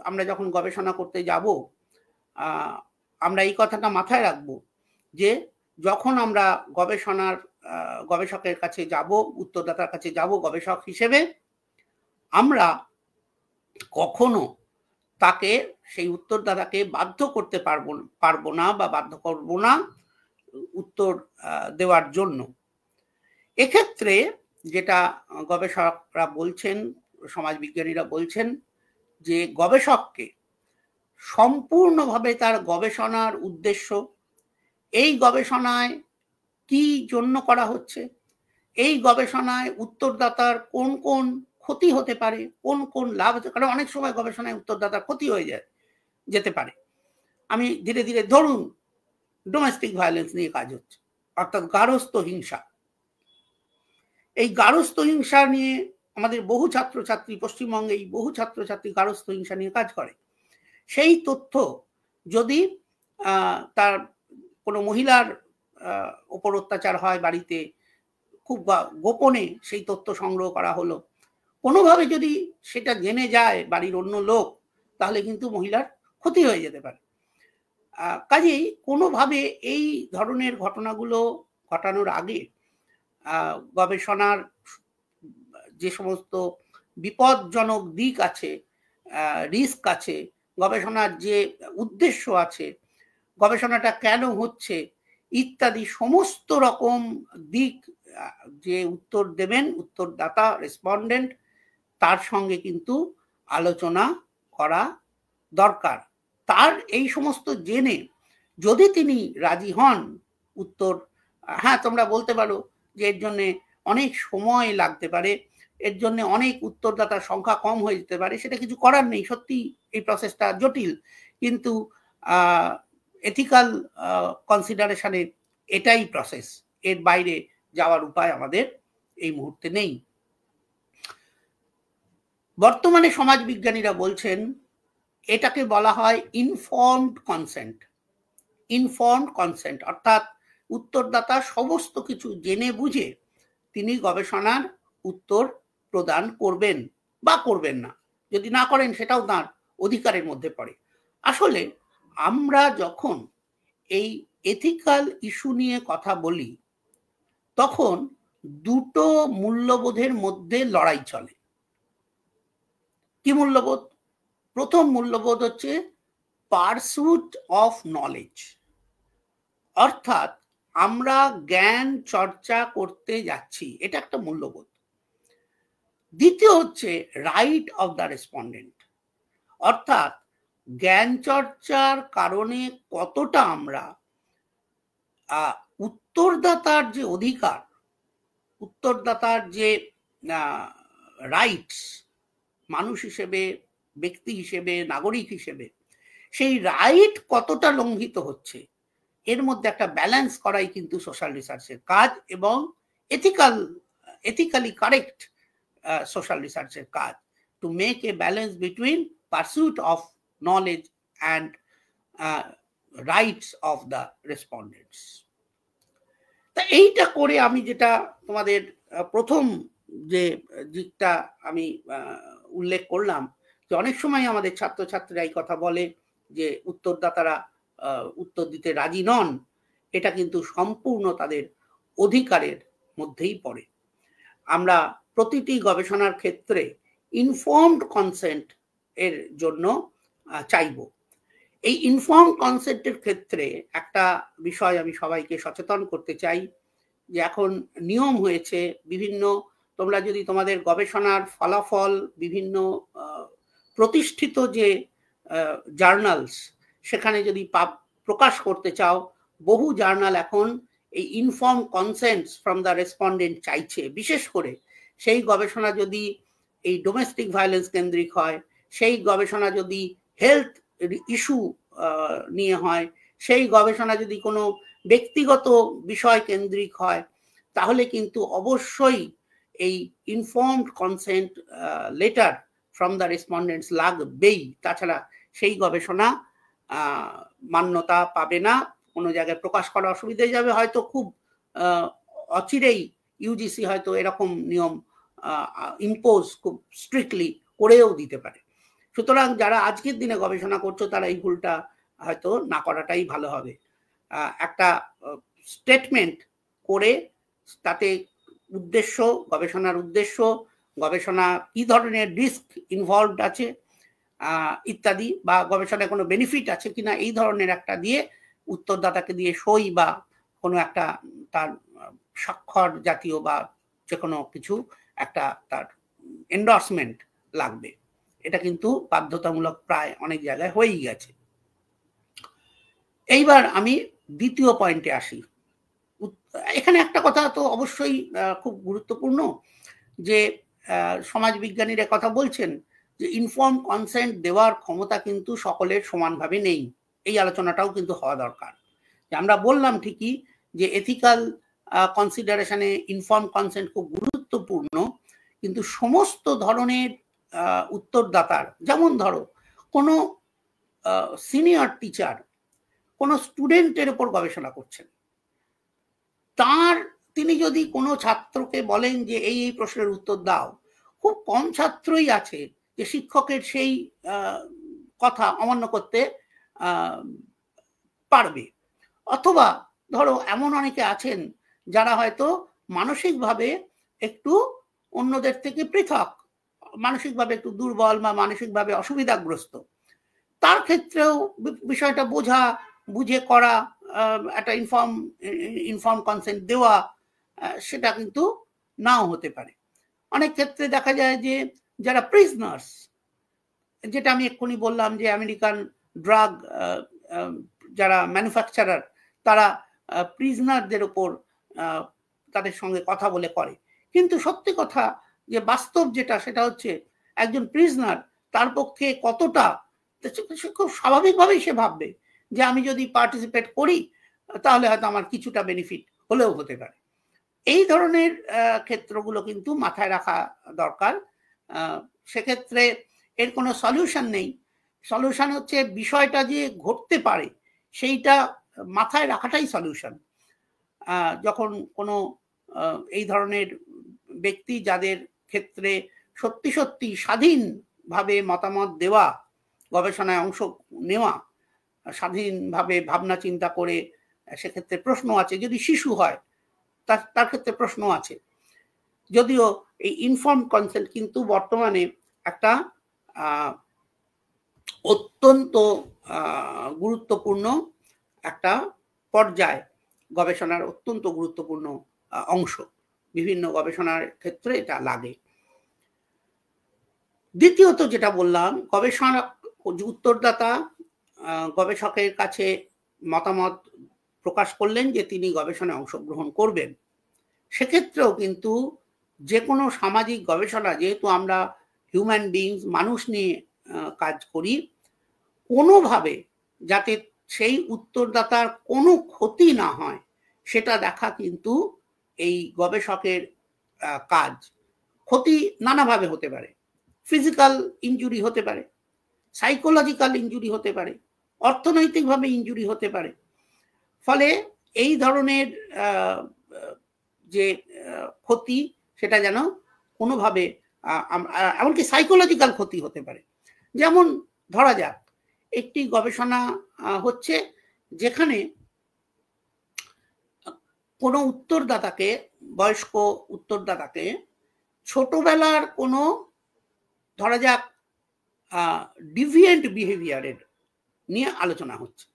আমরা যখন গবেষণা করতে যাব, আমরা এই কথাটা মাথায় রাখবো যে যখন আমরা গবেষকের কাছে যাব, উত্তরদাতার কাছে যাব গবেষক হিসেবে, আমরা কখনো তাকে, সেই উত্তরদাতাকে বাধ্য করতে পারবো না বা বাধ্য করব না উত্তর দেওয়ার জন্য। এক্ষেত্রে যেটা গবেষকরা বলছেন, সমাজবিজ্ঞানীরা বলছেন, যে গবেষককে সম্পূর্ণভাবে তার গবেষণার উদ্দেশ্য, এই গবেষণায় কি জন্য করা হচ্ছে, এই গবেষণায় উত্তরদাতার কোন কোন ক্ষতি হতে পারে, কোন কোন লাভ হতে পারে। অনেক সময় গবেষণায় উত্তরদাতার ক্ষতি হয়ে যেতে পারে। আমি ধীরে ধীরে, ধরুন ডোমেস্টিক ভায়োলেন্স নিয়ে কাজ হচ্ছে, অর্থাৎ গার্হস্থ্য হিংসা। এই গার্হস্থ্য হিংসা নিয়ে আমাদের বহু ছাত্রছাত্রী, পশ্চিমবঙ্গে এই বহু ছাত্রছাত্রী গার্হস্থ্য হিংসা নিয়ে কাজ করে। সেই তথ্য যদি তার কোনো মহিলার উপর অত্যাচার হয় বাড়িতে, খুব গোপনে সেই তথ্য সংগ্রহ করা হলো, কোনোভাবে যদি সেটা জেনে যায় বাড়ির অন্য লোক, তাহলে কিন্তু মহিলার ক্ষতি হয়ে যেতে পারে। কাজেই কোনোভাবে এই ধরনের ঘটনাগুলো ঘটানোর আগে গবেষণার যে সমস্ত বিপজ্জনক দিক আছে, রিস্ক আছে, গবেষণার যে উদ্দেশ্য আছে, গবেষণাটা কেন হচ্ছে ইত্যাদি সমস্ত রকম দিক যে উত্তর দেবেন উত্তরদাতা, রেসপন্ডেন্ট, তার সঙ্গে কিন্তু আলোচনা করা দরকার। তার এই সমস্ত জেনে যদি তিনি রাজি হন, উত্তর হ্যাঁ তোমরা বলতে পারো যে এর জন্য অনেক সময় লাগতে পারে, এর জন্য অনেক উত্তরদাতার সংখ্যা কম হয়ে যেতে পারে, সেটা কিছু করার নেই, সত্যি এই প্রসেসটা জটিল, কিন্তু এথিক্যাল কনসিডারেশনে এটাই প্রসেস, এর বাইরে যাওয়ার উপায় আমাদের এই মুহূর্তে নেই। বর্তমানে সমাজবিজ্ঞানীরা বলছেন এটাকে বলা হয় ইনফর্মড কনসেন্ট। ইনফর্মড কনসেন্ট অর্থাৎ উত্তরদাতা সমস্ত কিছু জেনে বুঝে তিনি গবেষণার উত্তর প্রদান করবেন বা করবেন না, যদি না করেন সেটাও তার অধিকারের মধ্যে পড়ে। আসলে আমরা যখন এই এথিক্যাল ইস্যু নিয়ে কথা বলি তখন দুটো মূল্যবোধের মধ্যে লড়াই চলে। কি মূল্যবোধ? প্রথম মূল্যবোধ হচ্ছে পারসুট অফ নলেজ, অর্থাৎ আমরা জ্ঞান চর্চা করতে যাচ্ছি, এটা একটা মূল্যবোধ। দ্বিতীয় হচ্ছে রাইট অফ দ্য রেসপন্ডেন্ট, অর্থাৎ জ্ঞান চর্চার কারণে কতটা আমরা উত্তরদাতার যে অধিকার, উত্তরদাতার যে রাইটস, মানুষ হিসেবে, ব্যক্তি হিসেবে, নাগরিক হিসেবে, সেই রাইট কতটা লঙ্ঘিত হচ্ছে, এর মধ্যে একটা ব্যালেন্স করাই কিন্তু সোশ্যাল রিসার্চের কাজ, এবং এথিক্যালি কারেক্ট সোশ্যাল রিসার্চের কাজ, to make a balance between pursuit of knowledge and rights of the respondents. তা এইটা করে আমি যেটা তোমাদের প্রথম যে দিকটা আমি উল্লেখ করলাম, যে অনেক সময় আমাদের ছাত্রছাত্রীরা এই কথা বলে যে উত্তরদাতারা উত্তর দিতে রাজি নন, এটা কিন্তু সম্পূর্ণ তাদের অধিকারের মধ্যেই পড়ে। আমরা প্রতিটি গবেষণার ক্ষেত্রে ইনফর্মড কনসেন্ট এর জন্য চাইব। এই ইনফর্মড কনসেন্টের ক্ষেত্রে একটা বিষয় আমি সবাইকে সচেতন করতে চাই, যে এখন নিয়ম হয়েছে বিভিন্ন, তোমরা যদি তোমাদের গবেষণার ফলাফল বিভিন্ন প্রতিষ্ঠিত যে জার্নালস সেখানে যদি প্রকাশ করতে চাও, বহু জার্নাল এখন এই ইনফর্ম কনসেন্টস ফ্রম দ্য রেসপন্ডেন্ট চাইছে। বিশেষ করে সেই গবেষণা যদি এই ডোমেস্টিক ভায়োলেন্স কেন্দ্রিক হয়, সেই গবেষণা যদি হেলথ ইস্যু নিয়ে হয়, সেই গবেষণা যদি কোনো ব্যক্তিগত বিষয় কেন্দ্রিক হয়, তাহলে কিন্তু অবশ্যই এই informed consent letter from the respondents লাগবেই, তাছাড়া সেই গবেষণা মান্যতা পাবে না, কোনো জায়গায় প্রকাশ করা অসুবিধা হয়ে যাবে। হয়তো খুব অচিরেই ইউজিসি হয়তো এরকম নিয়ম ইম্পোজ খুব স্ট্রিক্টলি করেও দিতে পারে। সুতরাং যারা আজকের দিনে গবেষণা করছো তারা এই ভুলটা হয়তো না করাটাই ভালো হবে। একটা স্টেটমেন্ট করে তাতে উদ্দেশ্য, গবেষণার উদ্দেশ্য, গবেষণা কি ধরনের রিস্ক ইনভলভড আছে ইত্যাদি, বা গবেষণায় কোনো বেনিফিট আছে কিনা, এই ধরনের একটা দিয়ে উত্তরদাতাকে দিয়ে সই বা কোনো একটা তার স্বাক্ষর জাতীয় বা যে কোনো কিছু একটা তার এন্ডোর্সমেন্ট লাগবে। এটা কিন্তু বাধ্যতামূলক প্রায় অনেক জায়গায় হয়েই গেছে। এইবার আমি দ্বিতীয় পয়েন্টে আসি। এখানে একটা কথা তো অবশ্যই খুব গুরুত্বপূর্ণ, যে সমাজবিজ্ঞানীরা কথা বলছেন যে ইনফর্ম কনসেন্ট দেওয়ার ক্ষমতা কিন্তু সকলের সমানভাবে নেই। এই আলোচনাটাও কিন্তু হওয়া দরকার। যে আমরা বললাম ঠিকই যে এথিক্যাল কনসিডারেশনে ইনফর্ম কনসেন্ট খুব গুরুত্বপূর্ণ, কিন্তু সমস্ত ধরনের উত্তরদাতার, যেমন ধরো কোনো সিনিয়র টিচার কোনো স্টুডেন্টের উপর গবেষণা করছেন, তিনি যদি কোনো ছাত্রকে বলেন যে এই প্রশ্নের উত্তর দাও, খুব কম ছাত্রই আছে যে শিক্ষকের সেই কথা অমান্য করতে পারবে। অথবা ধরো এমন অনেকে আছেন যারা হয়তো মানসিকভাবে একটু অন্যদের থেকে পৃথক, মানসিকভাবে একটু দুর্বল বা মানসিকভাবে অসুবিধাগ্রস্ত, তার ক্ষেত্রেও বিষয়টা বুঝে করা, একটা ইনফর্ম কনসেন্ট দেওয়া, সেটা কিন্তু নাও হতে পারে। অনেক ক্ষেত্রে দেখা যায় যে যারা প্রিজনার্স, যেটা আমি এক্ষুনি বললাম যে আমেরিকান ড্রাগ যারা ম্যানুফ্যাকচারার তারা প্রিজনারদের উপর তাদের সঙ্গে কথা বলে করে। কিন্তু সত্যি কথা যে বাস্তব যেটা সেটা হচ্ছে একজন প্রিজনার তার পক্ষে কতটা, খুব স্বাভাবিকভাবেই সে ভাববে যে আমি যদি পার্টিসিপেট করি তাহলে হয়তো আমার কিছুটা বেনিফিট হলেও হতে পারে। এই ধরনের ক্ষেত্রগুলো কিন্তু মাথায় রাখা দরকার। সেক্ষেত্রে এর কোনো সলিউশন নেই। সলিউশন হচ্ছে বিষয়টা যে ঘটতে পারে সেইটা মাথায় রাখাটাই সলিউশন। যখন কোনো এই ধরনের ব্যক্তি যাদের ক্ষেত্রে সত্যি সত্যি স্বাধীনভাবে মতামত দেওয়া, গবেষণায় অংশ নেওয়া, স্বাধীনভাবে ভাবনা চিন্তা করে, সেক্ষেত্রে প্রশ্ন আছে। যদি শিশু হয় তার ক্ষেত্রে প্রশ্ন আছে। যদিও এই ইনফর্ম কনসেন্ট কিন্তু বর্তমানে একটা অত্যন্ত গুরুত্বপূর্ণ একটা পর্যায়, গবেষণার অত্যন্ত গুরুত্বপূর্ণ অংশ। বিভিন্ন গবেষণার ক্ষেত্রে এটা লাগে। দ্বিতীয়ত যেটা বললাম, গবেষণা উত্তরদাতা গবেষকের কাছে মতামত প্রকাশ করলেন যে তিনি গবেষণায় অংশগ্রহণ করবেন। সেক্ষেত্রেও কিন্তু যে কোনো সামাজিক গবেষণা, যেহেতু আমরা হিউম্যান বিইংস, মানুষ নিয়ে কাজ করি, কোনোভাবে যাতে সেই উত্তরদাতার কোনো ক্ষতি না হয় সেটা দেখা কিন্তু এই গবেষকের কাজ। ক্ষতি নানাভাবে হতে পারে, ফিজিক্যাল ইনজুরি হতে পারে, সাইকোলজিক্যাল ইনজুরি হতে পারে, অর্থনৈতিকভাবে ইনজুরি হতে পারে। ফলে এই ধরনের যে ক্ষতি সেটা যেন কোনোভাবে, এমনকি সাইকোলজিক্যাল ক্ষতি হতে পারে। যেমন ধরা যাক একটি গবেষণা হচ্ছে যেখানে কোনো উত্তরদাতাকে, বয়স্ক উত্তরদাতাকে ছোটবেলার কোনো, ধরা যাক ডিভিয়েন্ট বিহেভিয়ারের নিয়ে আলোচনা হচ্ছে,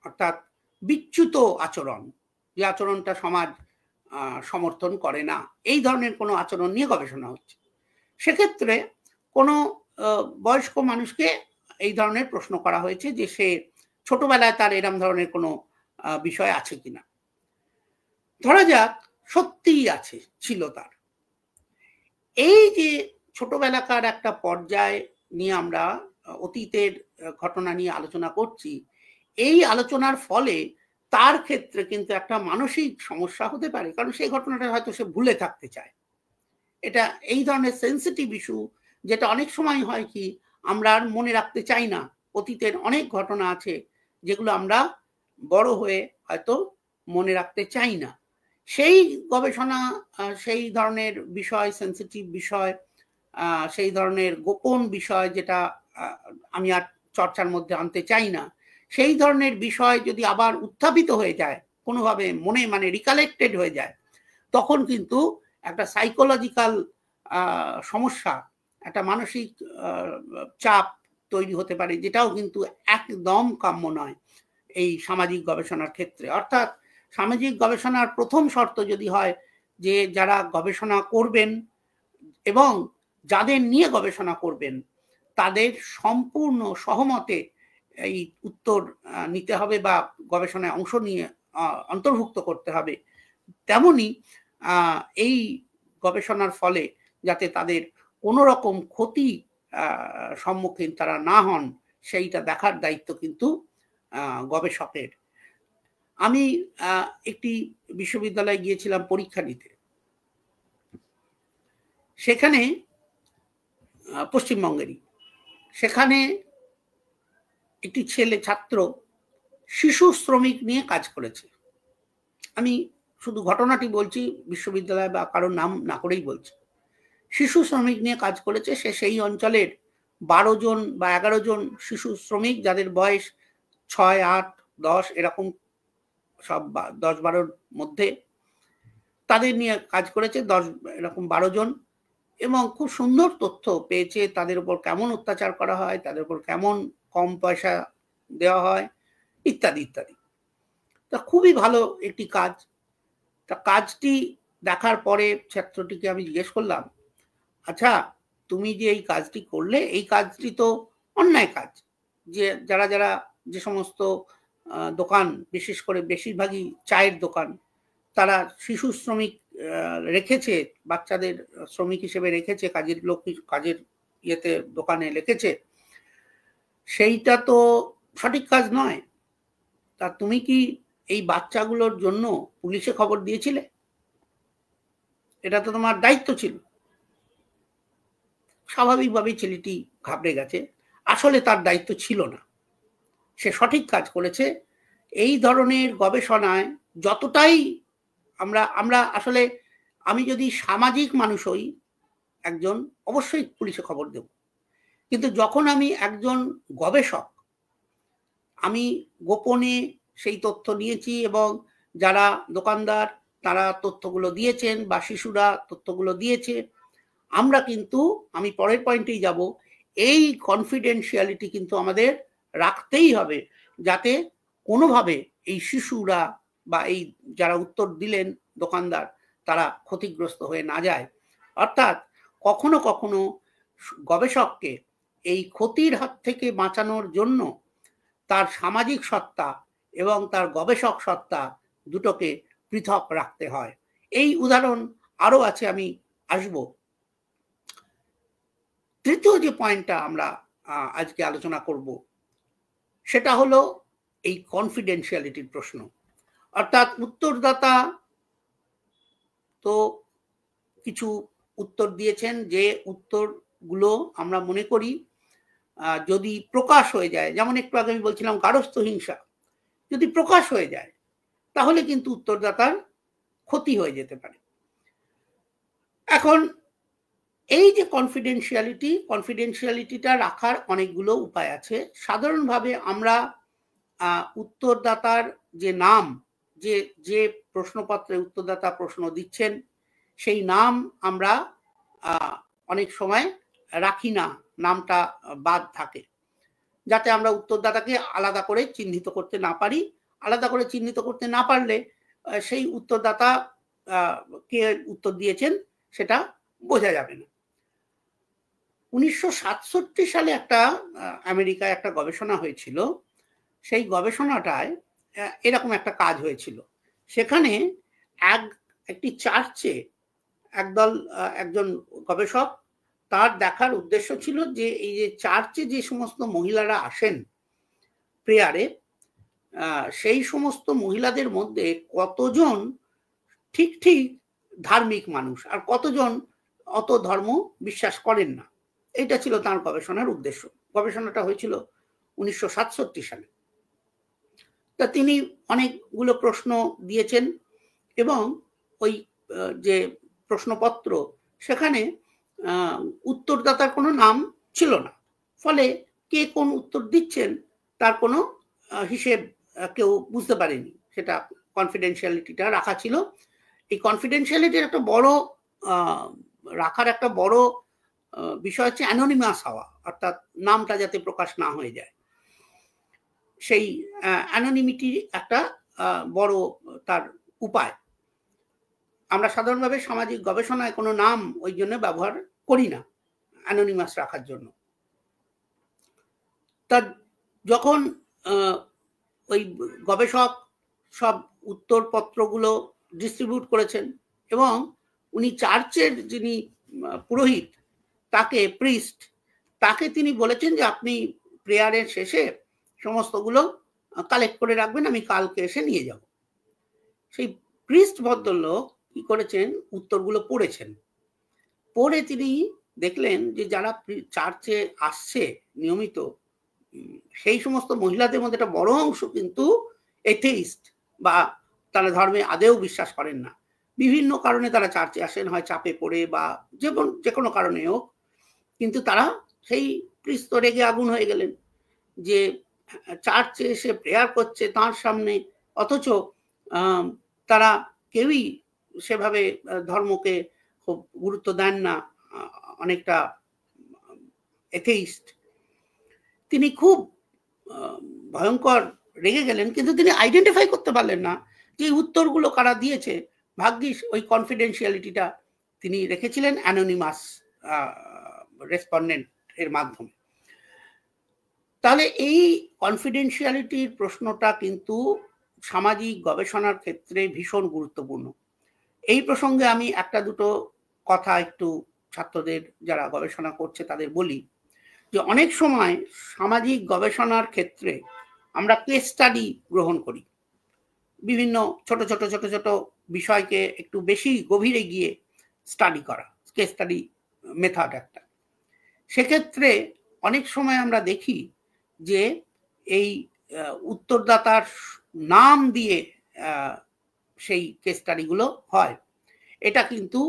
অর্থাৎ বিচ্যুত আচরণ, যে আচরণটা সমাজ সমর্থন করে না, এই ধরনের কোনো আচরণ নিয়ে গবেষণা হচ্ছে। সেক্ষেত্রে কোনো বয়স্ক মানুষকে এই ধরনের প্রশ্ন করা হয়েছে যে সে ছোটবেলায় তার এরম ধরনের কোনো বিষয় আছে কিনা। ধরা যাক সত্যিই আছে, ছিল তার। এই যে ছোটবেলাকার একটা পর্যায় নিয়ে আমরা অতীতের ঘটনা নিয়ে আলোচনা করছি, এই আলোচনার ফলে তার ক্ষেত্রে কিন্তু একটা মানসিক সমস্যা হতে পারে, কারণ সেই ঘটনাটা হয়তো সে ভুলে থাকতে চায়। এটা এই ধরনের সেন্সিটিভ ইস্যু, যেটা অনেক সময় হয় কি আমরা আর মনে রাখতে চাই না। অতীতের অনেক ঘটনা আছে যেগুলো আমরা বড় হয়ে হয়তো মনে রাখতে চাই না। সেই গবেষণা, সেই ধরনের বিষয়, সেন্সিটিভ বিষয়, সেই ধরনের গোপন বিষয় যেটা আমি আর চর্চার মধ্যে আনতে চাই না, সেই ধরনের বিষয় যদি আবার উত্থাপিত হয়ে যায় কোনোভাবে, মনে মানে রিকালেক্টেড হয়ে যায়, তখন কিন্তু একটা সাইকোলজিক্যাল সমস্যা, একটা মানসিক চাপ তৈরি হতে পারে, যেটাও কিন্তু একদম কাম্য নয় এই সামাজিক গবেষণার ক্ষেত্রে। অর্থাৎ সামাজিক গবেষণার প্রথম শর্ত যদি হয় যে যারা গবেষণা করবেন এবং যাদের নিয়ে গবেষণা করবেন তাদের সম্পূর্ণ সহমতে এই উত্তর নিতে হবে বা গবেষণায় অংশ নিয়ে অন্তর্ভুক্ত করতে হবে, তেমনি এই গবেষণার ফলে যাতে তাদের কোনো রকম ক্ষতি সম্মুখীন তারা না হন, সেইটা দেখার দায়িত্ব কিন্তু গবেষকের। আমি একটি বিশ্ববিদ্যালয়ে গিয়েছিলাম পরীক্ষা দিতে। সেখানে পশ্চিমবঙ্গেরই, সেখানে একটি ছেলে ছাত্র শিশু শ্রমিক নিয়ে কাজ করেছে। আমি শুধু ঘটনাটি বলছি, বিশ্ববিদ্যালয় বা কারোর নাম না করেই বলছি। শিশু শ্রমিক নিয়ে কাজ করেছে। সে সেই অঞ্চলের 12 জন বা 11 জন শিশু শ্রমিক, যাদের বয়স 6, 8, 10 এরকম, সব 10-12 মধ্যে, তাদের নিয়ে কাজ করেছে। 12 জন, এবং খুব সুন্দর তথ্য পেয়েছে তাদের উপর কেমন অত্যাচার করা হয়, তাদের উপর কেমন কম পয়সা দেওয়া হয়, ইত্যাদি ইত্যাদি। তা খুবই ভালো একটি কাজ। তা কাজটি দেখার পরে ছাত্রটিকে আমি জিজ্ঞেস করলাম, আচ্ছা তুমি যে এই কাজটি করলে, এই কাজটি তো অন্যায় কাজ, যে যারা যারা যে সমস্ত দোকান, বিশেষ করে বেশিরভাগই চায়ের দোকান, তারা শিশু শ্রমিক রেখেছে, বাচ্চাদের শ্রমিক হিসেবে রেখেছে, কাজের লোক, কাজের ইয়েতে দোকানে রেখেছে, সেইটা তো সঠিক কাজ নয়। তা তুমি কি এই বাচ্চাগুলোর জন্য পুলিশে খবর দিয়েছিলে? এটা তো তোমার দায়িত্ব ছিল। স্বাভাবিকভাবেই ছেলেটি ঘাবড়ে গেছে। আসলে তার দায়িত্ব ছিল না, সে সঠিক কাজ করেছে। এই ধরনের গবেষণায় যতটাই আমরা আসলে, আমি যদি সামাজিক মানুষ হই একজন, অবশ্যই পুলিশে খবর দেব। কিন্তু যখন আমি একজন গবেষক, আমি গোপনে সেই তথ্য নিয়েছি এবং যারা দোকানদার তারা তথ্যগুলো দিয়েছেন বা শিশুরা তথ্যগুলো দিয়েছে, আমরা কিন্তু, আমি পরের পয়েন্টেই যাব, এই কনফিডেন্সিয়ালিটি কিন্তু আমাদের রাখতেই হবে, যাতে কোনোভাবে এই শিশুরা বা এই যারা উত্তর দিলেন দোকানদার, তারা ক্ষতিগ্রস্ত হয়ে না যায়। অর্থাৎ কখনো কখনো গবেষককে এই ক্ষতির হাত থেকে বাঁচানোর জন্য তার সামাজিক সত্তা এবং তার গবেষক সত্তা দুটোকে পৃথক রাখতে হয়। এই উদাহরণ আরো আছে, আমি আসব। তৃতীয় যে পয়েন্টটা আমরা আজকে আলোচনা করব সেটা হলো এই কনফিডেন্সিয়ালিটির প্রশ্ন। অর্থাৎ উত্তরদাতা তো কিছু উত্তর দিয়েছেন, যে উত্তরগুলো আমরা মনে করি যদি প্রকাশ হয়ে যায়, যেমন একটু আগে আমি বলছিলাম গার্হস্থ্য হিংসা, যদি প্রকাশ হয়ে যায় তাহলে কিন্তু উত্তরদাতার ক্ষতি হয়ে যেতে পারে। এখন এই যে কনফিডেন্সিয়ালিটিটা রাখার অনেকগুলো উপায় আছে। সাধারণভাবে আমরা উত্তরদাতার যে নাম, যে প্রশ্নপত্রে উত্তরদাতা প্রশ্ন দিচ্ছেন সেই নাম আমরা অনেক সময় রাখি না, নামটা বাদ থাকে, যাতে আমরা উত্তরদাতাকে আলাদা করে চিহ্নিত করতে না পারি। আলাদা করে চিহ্নিত করতে না পারলে সেই উত্তরদাতা কে উত্তর দিয়েছেন সেটা বোঝা যাবে না। 1967 সালে একটা আমেরিকায় একটা গবেষণা হয়েছিল। সেই গবেষণাটায় এরকম একটা কাজ হয়েছিল। সেখানে একটি চার্চে একজন গবেষক, তার দেখার উদ্দেশ্য ছিল যে এই যে চার্চে যে সমস্ত মহিলারা আসেন প্রেয়ারে, সেই সমস্ত মহিলাদের মধ্যে কতজন ঠিক ঠিক ধার্মিক মানুষ আর কতজন অত ধর্ম বিশ্বাস করেন না। এটা ছিল তার গবেষণার উদ্দেশ্য। গবেষণাটা হয়েছিল 1967 সালে। তা তিনি অনেকগুলো প্রশ্ন দিয়েছেন এবং ওই যে প্রশ্নপত্র, সেখানে উত্তরদাতার কোনো নাম ছিল না। ফলে কে কোন উত্তর দিচ্ছেন তার কোনো হিসেব কেউ বুঝতে পারেনি। সেটা কনফিডেন্সিয়ালিটিটা রাখা ছিল। এই কনফিডেন্সিয়ালিটির একটা বড় রাখার একটা বড় বিষয় হচ্ছে অ্যানোনিমাস হওয়া, অর্থাৎ নামটা যাতে প্রকাশ না হয়ে যায়। সেই অ্যানোনিমিটি একটা বড় তার উপায়। আমরা সাধারণভাবে সামাজিক গবেষণায় কোনো নাম ওই জন্য ব্যবহার করি না, অ্যানোনিমাস রাখার জন্য। তা যখন ওই গবেষক সব উত্তরপত্রগুলো ডিস্ট্রিবিউট করেছেন এবং উনি চার্চের যিনি পুরোহিত, তাকে প্রিস্ট, তাকে তিনি বলেছেন যে আপনি প্রেয়ারের শেষে সমস্তগুলো কালেক্ট করে রাখবেন, আমি কালকে এসে নিয়ে যাব। সেই প্রিস্ট ভদ্রলোক কি করেছেন, উত্তরগুলো পড়েছেন। পড়ে তিনি দেখলেন যে যারা চার্চে আসছে নিয়মিত, সেই সমস্ত মহিলাদের মধ্যে একটা বড় অংশ কিন্তু এথেইস্ট, বা তারা ধর্মে আদেও বিশ্বাস করেন না। বিভিন্ন কারণে তারা চার্চে আসেন, হয় চাপে পড়ে বা যে কোনো কারণে হোক, কিন্তু তারা সেই প্রিস্ট রেগে আগুন হয়ে গেলেন যে চার্চে এসে প্রেয়ার করছে তার সামনে, অথচ তারা কেউই সেভাবে ধর্মকে খুব গুরুত্ব দেন না, অনেকটা এথেইস্ট। তিনি খুব ভয়ঙ্কর রেগে গেলেন, কিন্তু তিনি আইডেন্টিফাই করতে পারলেন না যে উত্তরগুলো কারা দিয়েছে। ভাগ্যিস ওই কনফিডেন্সিয়ালিটিটা তিনি রেখেছিলেন অ্যানোনিমাস রেসপন্ডেন্ট এর মাধ্যমে। তাহলে এই কনফিডেন্সিয়ালিটির প্রশ্নটা কিন্তু সামাজিক গবেষণার ক্ষেত্রে ভীষণ গুরুত্বপূর্ণ। এই প্রসঙ্গে আমি একটা দুটো কথা একটু ছাত্রদের যারা গবেষণা করছে তাদের বলি, যে অনেক সময় সামাজিক গবেষণার ক্ষেত্রে আমরা কেস স্টাডি গ্রহণ করি, বিভিন্ন ছোট ছোট ছোট ছোট বিষয়কে একটু বেশি গভীরে গিয়ে স্টাডি করা, কেস স্টাডি মেথড একটা। সেক্ষেত্রে অনেক সময় আমরা দেখি যে এই উত্তরদাতার নাম দিয়ে সেই কেস স্টাডিগুলো হয়। এটা কিন্তু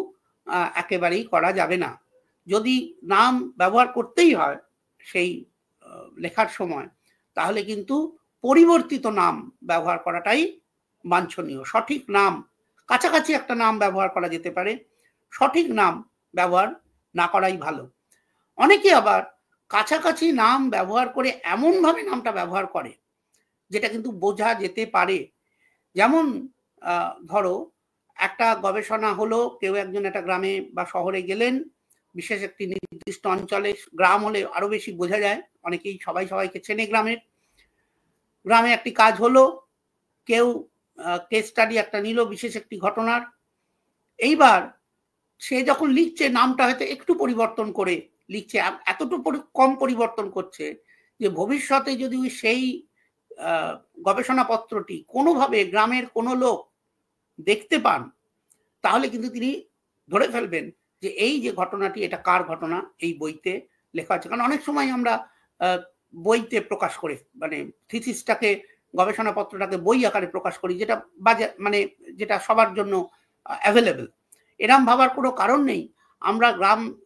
একেবারেই করা যাবে না। যদি নাম ব্যবহার করতেই হয় সেই লেখার সময়, তাহলে কিন্তু পরিবর্তিত নাম ব্যবহার করাটাই বাঞ্ছনীয়। সঠিক নাম, কাছাকাছি একটা নাম ব্যবহার করা যেতে পারে, সঠিক নাম ব্যবহার না করাই ভালো। অনেকে আবার কাছাকাছি নাম ব্যবহার করে এমনভাবে নামটা ব্যবহার করে যেটা কিন্তু বোঝা যেতে পারে। যেমন ধরো একটা গবেষণা হলো, কেউ একজন একটা গ্রামে বা শহরে গেলেন, বিশেষ একটি নির্দিষ্ট অঞ্চলে, গ্রাম হলে আরো বেশি বোঝা যায়, অনেকেই সবাই সবাইকে চেনে গ্রামে একটি কাজ হলো, কেউ কেস স্টাডি একটা নিল বিশেষ একটি ঘটনার। এইবার সে যখন লিখছে নামটা হয়তো একটু পরিবর্তন করে লিখছে, এতটুকু কম পরিবর্তন করছে যে ভবিষ্যতে যদি সেই গবেষণাপত্রটি কোনোভাবে গ্রামের কোনো লোক দেখতে পান, তাহলে কিন্তু তিনি ধরে ফেলবেন যে এই যে ঘটনাটি, এটা কার ঘটনা, এই বইতে লেখা আছে। কারণ অনেক সময় আমরা বইতে প্রকাশ করে, মানে থিসিসটাকে, গবেষণাপত্রটাকে বই আকারে প্রকাশ করি, যেটা মানে যেটা সবার জন্য অ্যাভেলেবেল। এরম ভাবার কোনো কারণ নেই। আমরা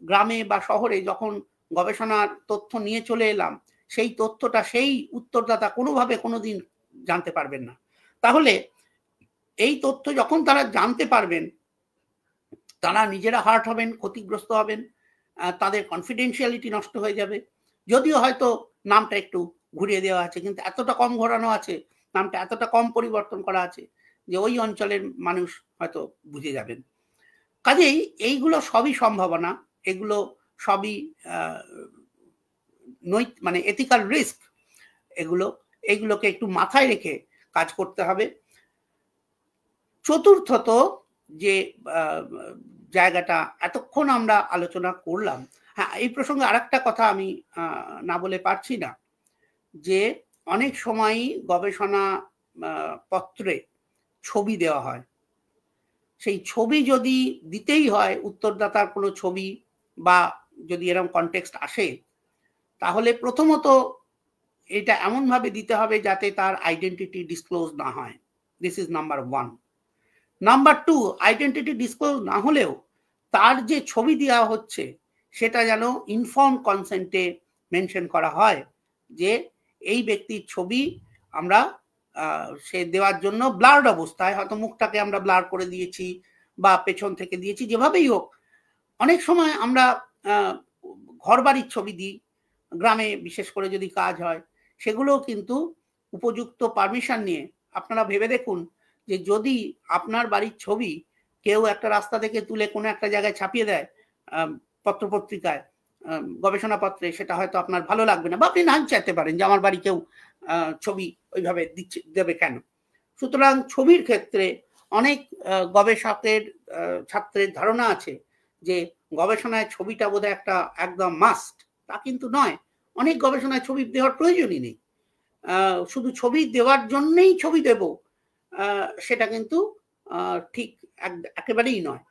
গ্রামে বা শহরে যখন গবেষণার তথ্য নিয়ে চলে এলাম, সেই তথ্যটা সেই উত্তরদাতা কোনোভাবে কোনোদিন জানতে পারবেন না। তাহলে এই তথ্য যখন তারা জানতে পারবেন, তারা নিজেরা হার্ট হবেন, ক্ষতিগ্রস্ত হবেন, তাদের কনফিডেন্সিয়ালিটি নষ্ট হয়ে যাবে। যদিও হয়তো নামটা একটু ঘুরিয়ে দেওয়া আছে, কিন্তু এতটা কম ঘোরানো আছে, নামটা এতটা কম পরিবর্তন করা আছে যে ওই অঞ্চলের মানুষ হয়তো বুঝে যাবেন। কাজেই এইগুলো সবই সম্ভাবনা, এগুলো সবই মানে এথিক্যাল রিস্ক। এগুলোকে একটু মাথায় রেখে কাজ করতে হবে। চতুর্থত, যে জায়গাটা এতক্ষণ আমরা আলোচনা করলাম, হ্যাঁ, এই প্রসঙ্গে আরেকটা কথা আমি না বলে পারছি না, যে অনেক সময় গবেষণা পত্রে ছবি দেওয়া হয়। সেই ছবি যদি দিতেই হয়, উত্তরদাতার কোনো ছবি বা যদি এরকম কনটেক্সট আসে, তাহলে প্রথমত এটা এমনভাবে দিতে হবে যাতে তার আইডেন্টিটি ডিসক্লোজ না হয়। This is number 1। Number 2, identity disclose না হলেও তার যে ছবি দেওয়া হচ্ছে সেটা যেন ইনফর্ম কনসেন্টে মেনশন করা হয়, যে এই ব্যক্তির ছবি আমরা সে দেওয়ার জন্য ব্লার্ড অবস্থায়, হয়তো মুখটাকে আমরা ব্লার করে দিয়েছি বা পেছন থেকে দিয়েছি, যেভাবেই হোক। অনেক সময় আমরা ঘর বাড়ির ছবি দিই, গ্রামে বিশেষ করে যদি কাজ হয়, সেগুলো কিন্তু উপযুক্ত পারমিশন নিয়ে। আপনারা ভেবে দেখুন যে যদি আপনার বাড়ির ছবি কেউ একটা রাস্তা থেকে তুলে কোনো একটা জায়গায় ছাপিয়ে দেয় পত্রপত্রিকায়, গবেষণাপত্রে, সেটা হয়তো আপনার ভালো লাগবে না, বা আপনি না চাইতে পারেন যে আমার বাড়ি কেউ ছবি ওইভাবে দেবে কেন। সুতরাং ছবির ক্ষেত্রে অনেক গবেষকের ছাত্রের ধারণা আছে যে গবেষণায় ছবিটা বোধহয় একটা একদম মাস্ট। তা কিন্তু নয়। অনেক গবেষণায় ছবি দেওয়ার প্রয়োজনই নেই। শুধু ছবি দেওয়ার জন্যই ছবি দেব, সেটা কিন্তু ঠিক একেবারেই নয়।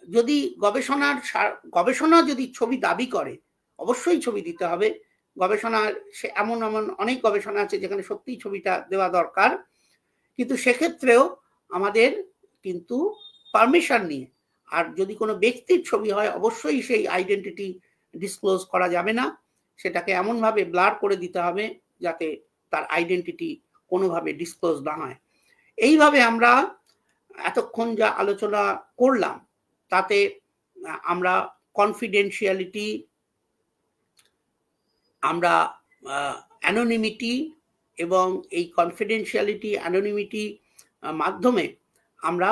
যদি গবেষণা যদি ছবি দাবি করে, অবশ্যই ছবি দিতে হবে। গবেষণার এমন অনেক গবেষণা আছে যেখানে সত্যিই ছবিটা দেওয়া দরকার, কিন্তু সেক্ষেত্রেও আমাদের কিন্তু পারমিশন নিয়ে। আর যদি কোনো ব্যক্তির ছবি হয়, অবশ্যই সেই আইডেন্টিটি ডিসক্লোজ করা যাবে না, সেটাকে এমনভাবে ব্লার করে দিতে হবে যাতে তার আইডেন্টিটি কোনোভাবে ডিসক্লোজ না হয়। এইভাবে আমরা এতক্ষণ যা আলোচনা করলাম, তাতে আমরা কনফিডেন্সিয়ালিটি, আমরা অ্যানোনিমিটি, এবং এই কনফিডেন্সিয়ালিটি অ্যানোনিমিটি মাধ্যমে আমরা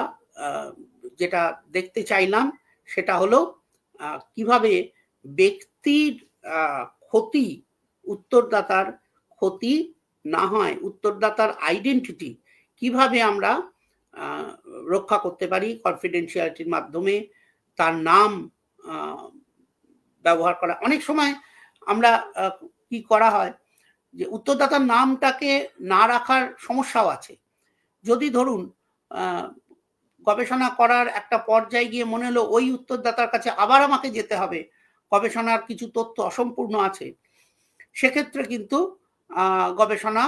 যেটা দেখতে চাইলাম সেটা হলো কিভাবে ব্যক্তির ক্ষতি উত্তরদাতার ক্ষতি না হয়, উত্তরদাতার আইডেন্টিটি কিভাবে আমরা রক্ষা করতে পারি কনফিডেন্সিয়ালিটির মাধ্যমে, তার নাম ব্যবহার করা। অনেক সময় আমরা কি করা হয় যে উত্তরদাতার নামটাকে না রাখার সমস্যাও আছে। যদি ধরুন গবেষণা করার একটা পর্যায়ে গিয়ে মনে হলো ওই উত্তরদাতার কাছে আবার আমাকে যেতে হবে, গবেষণার কিছু তথ্য অসম্পূর্ণ আছে, সেক্ষেত্রে কিন্তু গবেষণা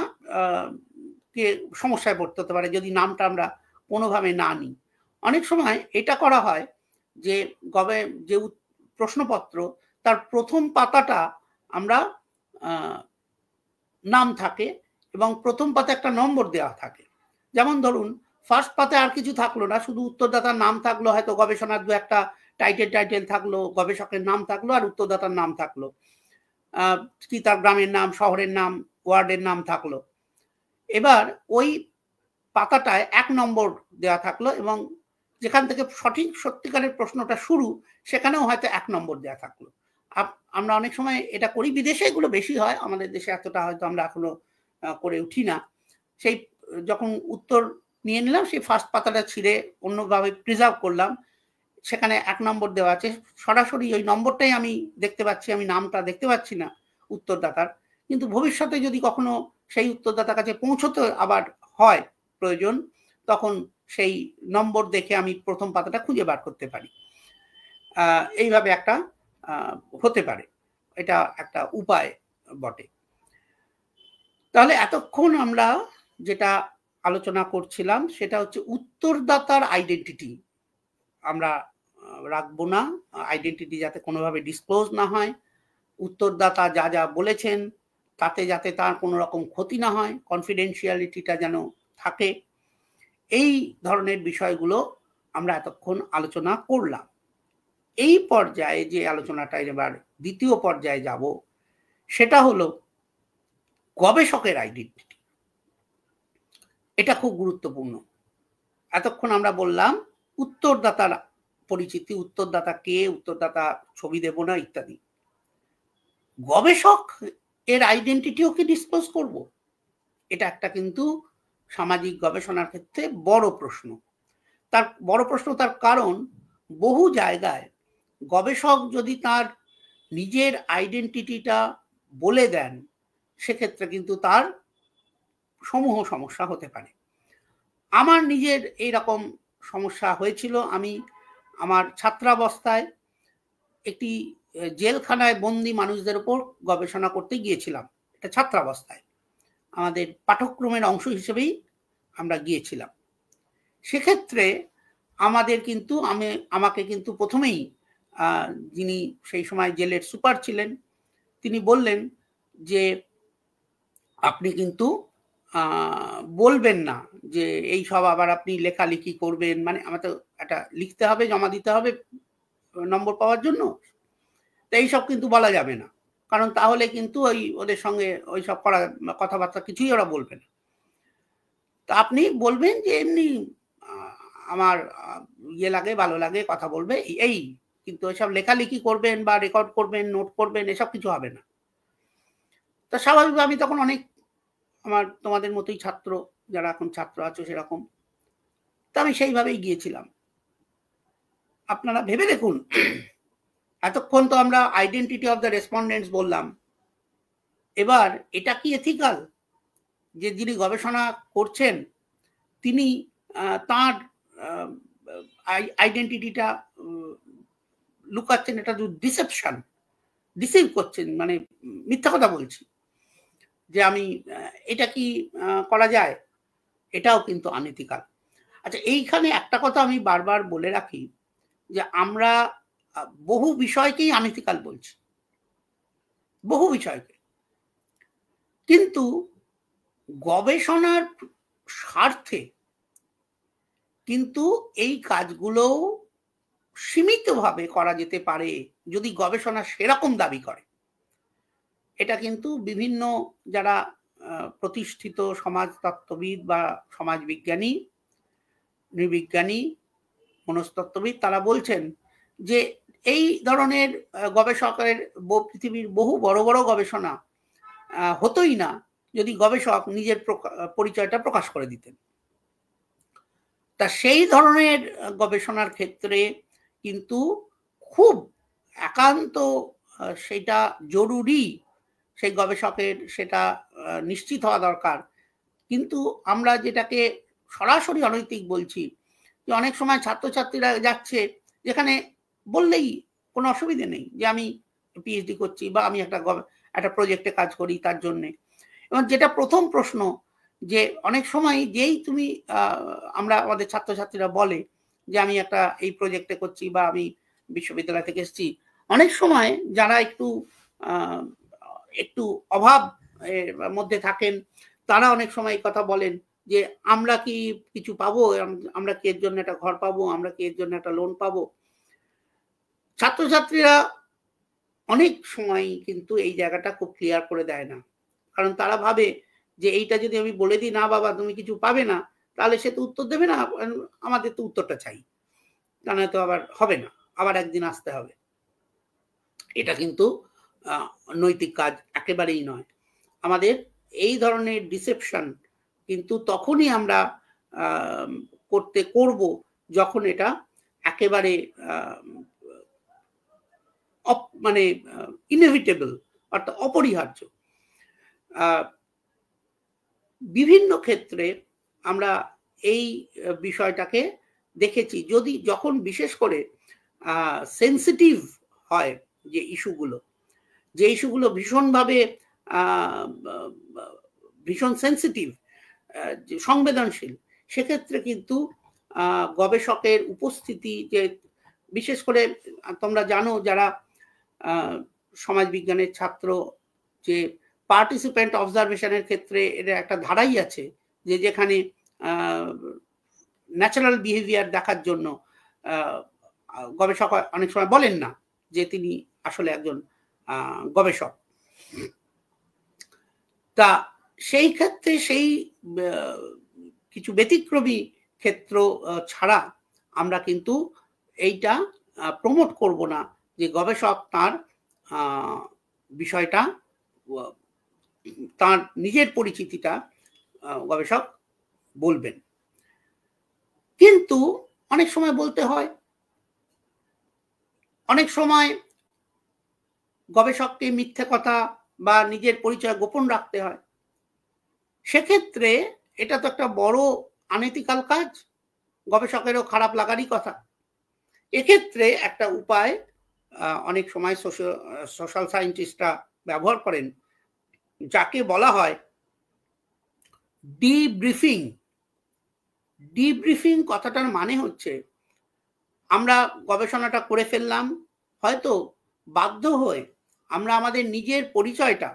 কে সমস্যায় পড়তে হতে পারে যদি নামটা আমরা কোনোভাবে না নিই। অনেক সময় এটা করা হয় যে যে প্রশ্নপত্র তার প্রথম পাতাটা আমরা নাম থাকে এবং প্রথম পাতা একটা নম্বর দেওয়া থাকে। যেমন ধরুন ফার্স্ট পাতায় আর কিছু থাকলো না, শুধু উত্তরদাতার নাম থাকলো, হয়তো গবেষণার দু একটা টাইটেল থাকলো, গবেষকের নাম থাকলো আর উত্তরদাতার নাম থাকলো, কি তার গ্রামের নাম, শহরের নাম, ওয়ার্ডের নাম থাকলো। এবার ওই পাতাটায় 1 নম্বর দেওয়া থাকলো এবং যেখান থেকে সত্যিকারের প্রশ্নটা শুরু সেখানেও হয়তো 1 নম্বর দেওয়া থাকলো। আমরা অনেক সময় এটা করি, বিদেশে এগুলো বেশি হয়, আমাদের দেশে এতটা হয়তো আমরা এখনো করে উঠি না। সেই যখন উত্তর নিয়ে নিলাম, সেই ফার্স্ট পাতাটা ছিঁড়ে অন্যভাবে প্রিজার্ভ করলাম, সেখানে 1 নম্বর দেওয়া আছে, সরাসরি ওই নম্বরটাই আমি দেখতে পাচ্ছি, আমি নামটা দেখতে পাচ্ছি না উত্তরদাতার। কিন্তু ভবিষ্যতে যদি কখনো সেই উত্তরদাতার কাছে পৌঁছতে আবার হয় প্রয়োজন, তখন সেই নম্বর দেখে আমি প্রথম পাতাটা খুঁজে বার করতে পারি। এইভাবে একটা হতে পারে, এটা একটা উপায় বটে। তাহলে এতক্ষণ আমরা যেটা আলোচনা করছিলাম সেটা হচ্ছে উত্তরদাতার আইডেন্টিটি আমরা রাখবো না, আইডেন্টিটি যাতে কোনোভাবে ডিসক্লোজ না হয়, উত্তরদাতা যা যা বলেছেন তাতে যাতে তার কোনো রকম ক্ষতি না হয়, কনফিডেন্সিয়ালিটিটা যেন থাকে, এই ধরনের বিষয়গুলো আমরা এতক্ষণ আলোচনা করলাম। এই পর্যায়ে যে আলোচনাটা এবার দ্বিতীয় পর্যায়ে যাব, সেটা হলো গবেষকের আইডেন্টিটি। এটা খুব গুরুত্বপূর্ণ। এতক্ষণ আমরা বললাম উত্তরদাতার পরিচিতি, উত্তরদাতা কে, উত্তরদাতা ছবি দেব না ইত্যাদি। গবেষক এর আইডেন্টিটিও কি ডিসক্লোজ করব? এটা একটা কিন্তু সামাজিক গবেষণার ক্ষেত্রে বড় প্রশ্ন। তার কারণ বহু জায়গায় গবেষক যদি তার নিজের আইডেন্টিটিটা বলে দেন, সেক্ষেত্রে কিন্তু তার সমূহ সমস্যা হতে পারে। আমার নিজের এইরকম সমস্যা হয়েছিল। আমি আমার ছাত্রাবস্থায় একটি জেলখানায় বন্দি মানুষদের উপর গবেষণা করতে গিয়েছিলাম। এটা ছাত্রাবস্থায় আমাদের পাঠ্যক্রমের অংশ হিসেবেই আমরা গিয়েছিলাম। সেক্ষেত্রে আমাকে কিন্তু প্রথমেই যিনি সেই সময় জেলের সুপার ছিলেন তিনি বললেন যে আপনি কিন্তু বলবেন না যে এই সব আবার আপনি লেখালেখি করবেন, মানে আমার তো একটা লিখতে হবে, জমা দিতে হবে নম্বর পাওয়ার জন্য, তো এইসব কিন্তু বলা যাবে না, কারণ তাহলে কিন্তু ওদের সঙ্গে ওই সব কথাবার্তা কিছুই ওরা বলবে না। তা আপনি বলবেন যে এমনি আমার লাগে, ভালো লাগে, কথা বলবে, এই কিন্তু এসব লেখালেখি করবেন বা রেকর্ড করবেন, নোট করবেন, এসব কিছু হবে না। তা স্বাভাবিক আমি তখন অনেক তোমাদের মতোই ছাত্র, যারা এখন ছাত্র আছো সেরকম, তা আমি সেইভাবেই গিয়েছিলাম। আপনারা ভেবে দেখুন, এতক্ষণ তো আমরা আইডেন্টিটি অফ দ্য রেসপন্ডেন্টস বললাম, এবার এটা কি এথিক্যাল যে যিনি গবেষণা করছেন তিনি তার আইডেন্টিটিটা লুকাচ্ছেন? এটা তো ডিসিভ করছেন, মানে মিথ্যা কথা বলছি যে আমি, এটা কি করা যায়? এটাও কিন্তু আনএথিক্যাল। আচ্ছা, এইখানে একটা কথা আমি বারবার বলে রাখি যে আমরা বহু বিষয়কেই আনএথিক্যাল বলছি, বহু বিষয়কে, কিন্তু গবেষণার স্বার্থে কিন্তু এই কাজগুলো সীমিতভাবে করা যেতে পারে যদি গবেষণা সেরকম দাবি করে। এটা কিন্তু বিভিন্ন যারা প্রতিষ্ঠিত সমাজতত্ত্ববিদ বা সমাজবিজ্ঞানী, নৃবিজ্ঞানী, মনস্তত্ত্ববিদ তারা বলছেন যে এই ধরনের গবেষকের পৃথিবীর বহু বড় বড় গবেষণা হতোই না যদি গবেষক নিজের পরিচয়টা প্রকাশ করে দিতেন। তা সেই ধরনের গবেষণার ক্ষেত্রে কিন্তু খুব একান্ত সেটা জরুরি, সেই গবেষকের সেটা নিশ্চিত হওয়া দরকার। কিন্তু আমরা যেটাকে সরাসরি অনৈতিক বলছি, যে অনেক সময় ছাত্রছাত্রীরা যাচ্ছে যেখানে বললেই কোনো অসুবিধে নেই যে আমি পিএইচডি করছি বা আমি একটা প্রজেক্টে কাজ করি তার জন্যে। এবং যেটা প্রথম প্রশ্ন, যে অনেক সময় যেই তুমি আমরা আমাদের ছাত্রছাত্রীরা বলে যে আমি একটা এই প্রজেক্টে করছি বা আমি বিশ্ববিদ্যালয় থেকে এসেছি, অনেক সময় যারা একটু অভাব মধ্যে থাকেন তারা অনেক সময় এই কথা বলেন যে আমরা কি কিছু পাবো, আমরা কি এর জন্য একটা ঘর পাবো, আমরা কি এর জন্য একটা লোন পাবো। ছাত্রছাত্রীরা অনেক সময় কিন্তু এই জায়গাটা খুব ক্লিয়ার করে দেয় না, কারণ তারা ভাবে যে এইটা যদি আমি বলে দিই না বাবা তুমি কিছু পাবে না, তাহলে সে তো উত্তর দেবে না, আমাদের তো উত্তরটা চাই, তা নয়তো আবার হবে না, আবার একদিন আসতে হবে। এটা কিন্তু নৈতিক কাজ একেবারেই নয়। আমাদের এই ধরনের ডিসেপশন কিন্তু তখনই আমরা করব যখন এটা একেবারে মানে ইনএভিটেবল, অর্থাৎ অপরিহার্য। বিভিন্ন ক্ষেত্রে আমরা এই বিষয়টাকে দেখেছি, যখন বিশেষ করে সেন্সিটিভ হয় যে ইস্যুগুলো ভীষণভাবে ভীষণ সেন্সিটিভ, সংবেদনশীল, সেক্ষেত্রে কিন্তু গবেষকের উপস্থিতি, যে বিশেষ করে তোমরা জানো যারা সমাজবিজ্ঞানের ছাত্র, যে পার্টিসিপেন্ট অবজারভেশনের ক্ষেত্রে এটা একটা ধারাই আছে, যে যেখানে ন্যাচারাল বিহেভিয়ার দেখার জন্য গবেষক অনেক সময় বলেন না যে তিনি আসলে একজন গবেষক। তা সেই ক্ষেত্রে সেই কিছু ব্যতিক্রমী ক্ষেত্র ছাড়া আমরা কিন্তু এইটা প্রমোট করব না যে গবেষক তার বিষয়টা, তার নিজের পরিচিতিটা গবেষক বলবেন। কিন্তু অনেক সময় বলতে হয়, অনেক সময় গবেষককে মিথ্যে কথা বা নিজের পরিচয় গোপন রাখতে হয়। সেক্ষেত্রে এটা তো একটা বড় আনএথিক্যাল কাজ, গবেষকেরও খারাপ লাগারই কথা। এক্ষেত্রে একটা উপায় অনেক সময় সোশ্যাল সায়েন্টিস্টরা ব্যবহার করেন, যাকে বলা হয় ডিব্রিফিং। ডিব্রিফিং কথাটার মানে হচ্ছে, আমরা গবেষণাটা করে ফেললাম, হয়তো বাধ্য হয়ে আমরা আমাদের নিজের পরিচয়টা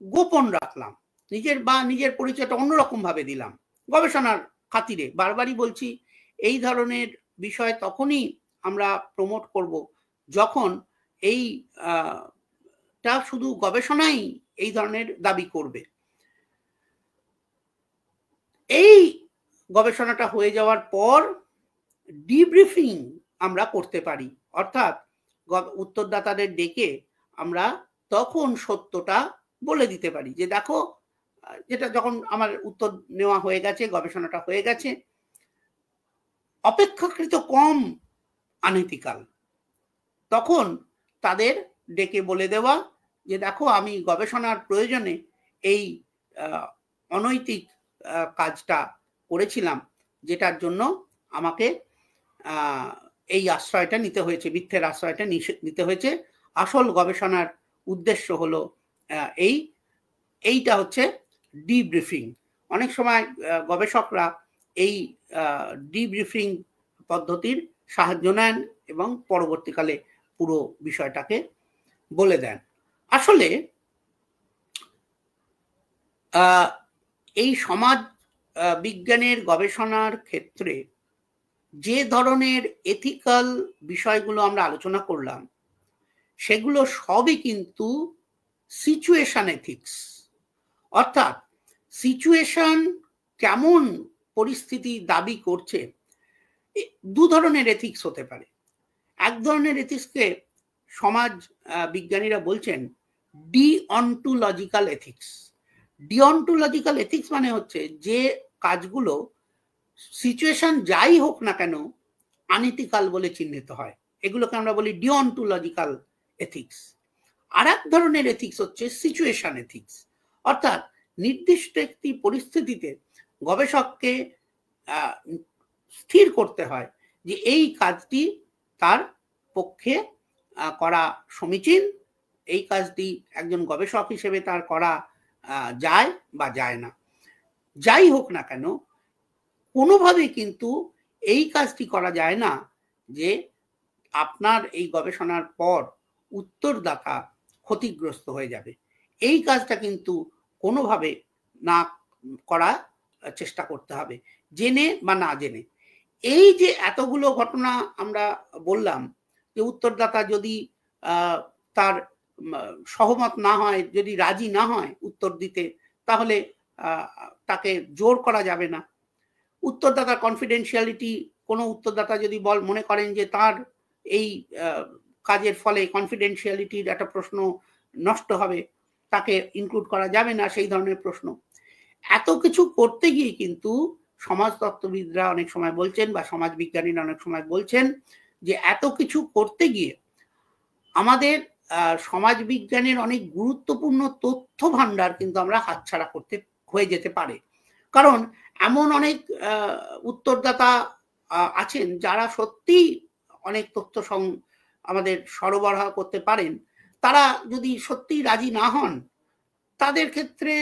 গোপন রাখলাম, নিজের পরিচয়টা অন্যরকম ভাবে দিলাম গবেষণার খাতিরে। বারবারই বলছি, এই ধরনের বিষয় তখনই আমরা প্রমোট করব যখন এইটা শুধু গবেষণাই এই ধরনের দাবি করবে। এই গবেষণাটা হয়ে যাওয়ার পর ডিব্রিফিং আমরা করতে পারি, অর্থাৎ উত্তরদাতাদের ডেকে আমরা তখন সত্যটা বলে দিতে পারি যে দেখো, যেটা যখন আমার উত্তর নেওয়া হয়ে গেছে, গবেষণাটা হয়ে গেছে, অপেক্ষাকৃত কম আনএথিক্যাল, তখন তাদের ডেকে বলে দেওয়া যে দেখো আমি গবেষণার প্রয়োজনে এই অনৈতিক কাজটা করেছিলাম, যেটার জন্য আমাকে এই আশ্রয়টা নিতে হয়েছে, মিথ্যের আশ্রয়টা নিতে হয়েছে। আসল গবেষণার উদ্দেশ্য হলো এইটা হচ্ছে ডিব্রিফিং। অনেক সময় গবেষকরা এই ডিব্রিফিং পদ্ধতির সাহায্য নেন এবং পরবর্তীকালে পুরো বিষয়টাকে বলে দেন। আসলে এই সমাজ বিজ্ঞানের গবেষণার ক্ষেত্রে যে ধরনের এথিক্যাল বিষয়গুলো আমরা আলোচনা করলাম, সেগুলো সবই কিন্তু সিচুয়েশন এথিক্স, অর্থাৎ সিচুয়েশন কেমন পরিস্থিতি দাবি করছে। দু ধরনের এথিক্স হতে পারে। এক ধরনের এথিক্সকে সমাজ বিজ্ঞানীরা বলছেন ডিঅন্টোলজিক্যাল এথিক্স। ডিঅন্টোলজিক্যাল এথিক্স মানে হচ্ছে যে কাজগুলো সিচুয়েশন যাই হোক না কেন আনইথিক্যাল বলে চিহ্নিত হয়, এগুলোকে আমরা বলি ডিঅন্টোলজিক্যাল এথিক্স। আর এক ধরনের এথিক্স হচ্ছে সিচুয়েশন এথিক্স, অর্থাৎ নির্দিষ্ট একটি পরিস্থিতিতে গবেষককে স্থির করতে হয় যে এই কাজটি তার পক্ষে করা সমীচীন, এই কাজটি একজন গবেষক হিসেবে তার করা যায় বা যায় না। যাই হোক না কেন কোনোভাবে কিন্তু এই কাজটি করা যায় না যে আপনার এই গবেষণার পর উত্তরদাতা ক্ষতিগ্রস্ত হয়ে যাবে, এই কাজটা কিন্তু কোনোভাবে না করা চেষ্টা করতে হবে, জেনে বা না জেনে। এই যে এতগুলো ঘটনা আমরা বললাম যে উত্তরদাতা যদি তার সহমত না হয়, যদি রাজি না হয় উত্তর দিতে, তাহলে তাকে জোর করা যাবে না। উত্তরদাতার কনফিডেন্সিয়ালিটি, কোনো উত্তরদাতা যদি মনে করেন যে তার এই কাজের ফলে কনফিডেন্সিয়ালিটির একটা প্রশ্ন নষ্ট হবে, তাকে ইনক্লুড করা যাবে না সেই ধরনের প্রশ্ন। এত কিছু করতে গিয়ে কিন্তু সমাজতত্ত্ববিদরা অনেক সময় বলছেন বা সমাজবিজ্ঞানীরা অনেক সময় বলছেন যে এত কিছু করতে গিয়ে আমাদের সমাজবিজ্ঞানের অনেক গুরুত্বপূর্ণ তথ্য ভান্ডার কিন্তু আমরা হাতছাড়া করতে হয়ে যেতে পারে। কারণ এমন অনেক উত্তরদাতা আছেন যারা সত্যি অনেক তথ্য আমাদের সরবরাহ করতে পারেন, তারা যদি সত্যি রাজি না হন তাদের ক্ষেত্রে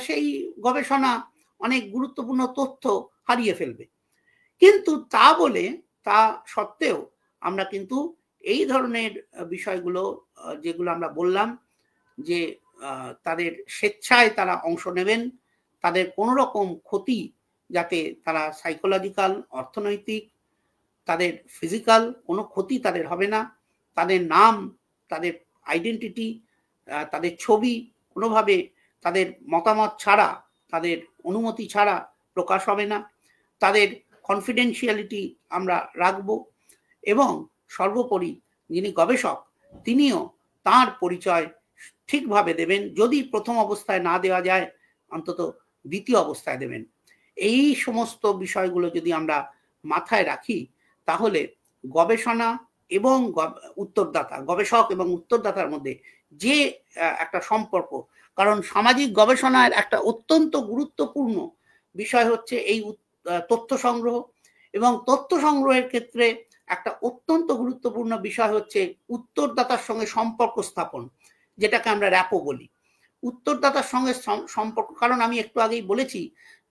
সেই গবেষণা অনেক গুরুত্বপূর্ণ তথ্য হারিয়ে ফেলবে। কিন্তু তা সত্ত্বেও আমরা কিন্তু এই ধরনের বিষয়গুলো যেগুলো আমরা বললাম যে তাদের স্বেচ্ছায় তারা অংশ নেবেন, তাদের কোনো রকম ক্ষতি যাতে তারা সাইকোলজিক্যাল, অর্থনৈতিক, তাদের ফিজিক্যাল কোনো ক্ষতি তাদের হবে না, তাদের নাম, তাদের আইডেন্টিটি, তাদের ছবি কোনোভাবে তাদের মতামত ছাড়া, তাদের অনুমতি ছাড়া প্রকাশ হবে না, তাদের কনফিডেন্সিয়ালিটি আমরা রাখবো, এবং সর্বোপরি যিনি গবেষক তিনিও তার পরিচয় ঠিকভাবে দেবেন, যদি প্রথম অবস্থায় না দেওয়া যায় অন্তত দ্বিতীয় অবস্থায় দেবেন। এই সমস্ত বিষয়গুলো যদি আমরা মাথায় রাখি তাহলে গবেষণা এবং গবেষক এবং উত্তরদাতার মধ্যে যে একটা সম্পর্ক, কারণ সামাজিক গবেষণার একটা অত্যন্ত গুরুত্বপূর্ণ বিষয় হচ্ছে এই তথ্য সংগ্রহ, এবং তথ্য সংগ্রহের ক্ষেত্রে একটা অত্যন্ত গুরুত্বপূর্ণ বিষয় হচ্ছে উত্তরদাতার সঙ্গে সম্পর্ক স্থাপন, যেটাকে আমরা র্যাপো বলি। উত্তরদাতার সঙ্গে সম্পর্ক, কারণ আমি একটু আগেই বলেছি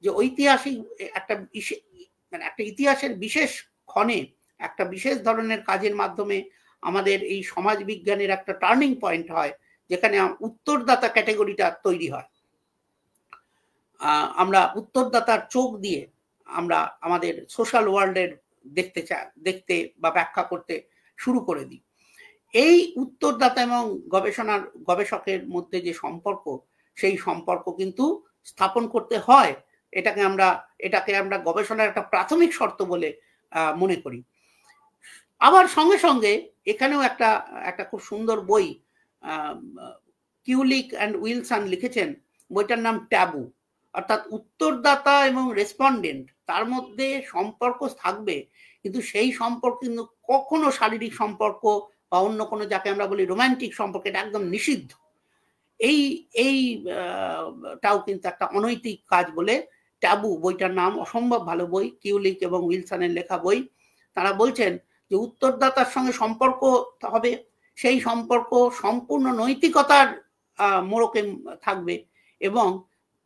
যে ঐতিহাসিক একটা ইতিহাসের বিশেষ ক্ষণে একটা বিশেষ ধরনের কাজের মাধ্যমে আমাদের এই সমাজ বিজ্ঞানের একটা টার্নিং পয়েন্ট হয়, যেখানে উত্তরদাতা ক্যাটেগরিটা তৈরি হয়। আমরা উত্তরদাতার চোখ দিয়ে আমরা আমাদের সোশ্যাল ওয়ার্ল্ডের দেখতে বা ব্যাখ্যা করতে শুরু করে দিই। এই উত্তরদাতা এবং গবেষকের মধ্যে যে সম্পর্ক, সেই সম্পর্ক কিন্তু স্থাপন করতে হয়। এটাকে আমরা গবেষণার একটা প্রাথমিক শর্ত বলে মনে করি। আবার সঙ্গে সঙ্গে এখানেও একটা খুব সুন্দর বই কিউলিক অ্যান্ড উইলসন লিখেছেন, বইটার নাম ট্যাবু, অর্থাৎ উত্তরদাতা এবং রেসপন্ডেন্ট তার মধ্যে সম্পর্ক থাকবে, কিন্তু সেই সম্পর্ক কিন্তু কখনো শারীরিক সম্পর্ক বা অন্য কোনো, যাকে আমরা বলি রোমান্টিক সম্পর্ক, এটা একদম নিষিদ্ধ। এইটাও কিন্তু একটা অনৈতিক কাজ বলে ট্যাবু বইটার নাম, অসম্ভব ভালো বই, কিউলিক এবং উইলসনের লেখা বই। তারা বলছেন যে উত্তরদাতার সঙ্গে সম্পর্ক হবে, সেই সম্পর্ক সম্পূর্ণ নৈতিকতার মোড়কে থাকবে, এবং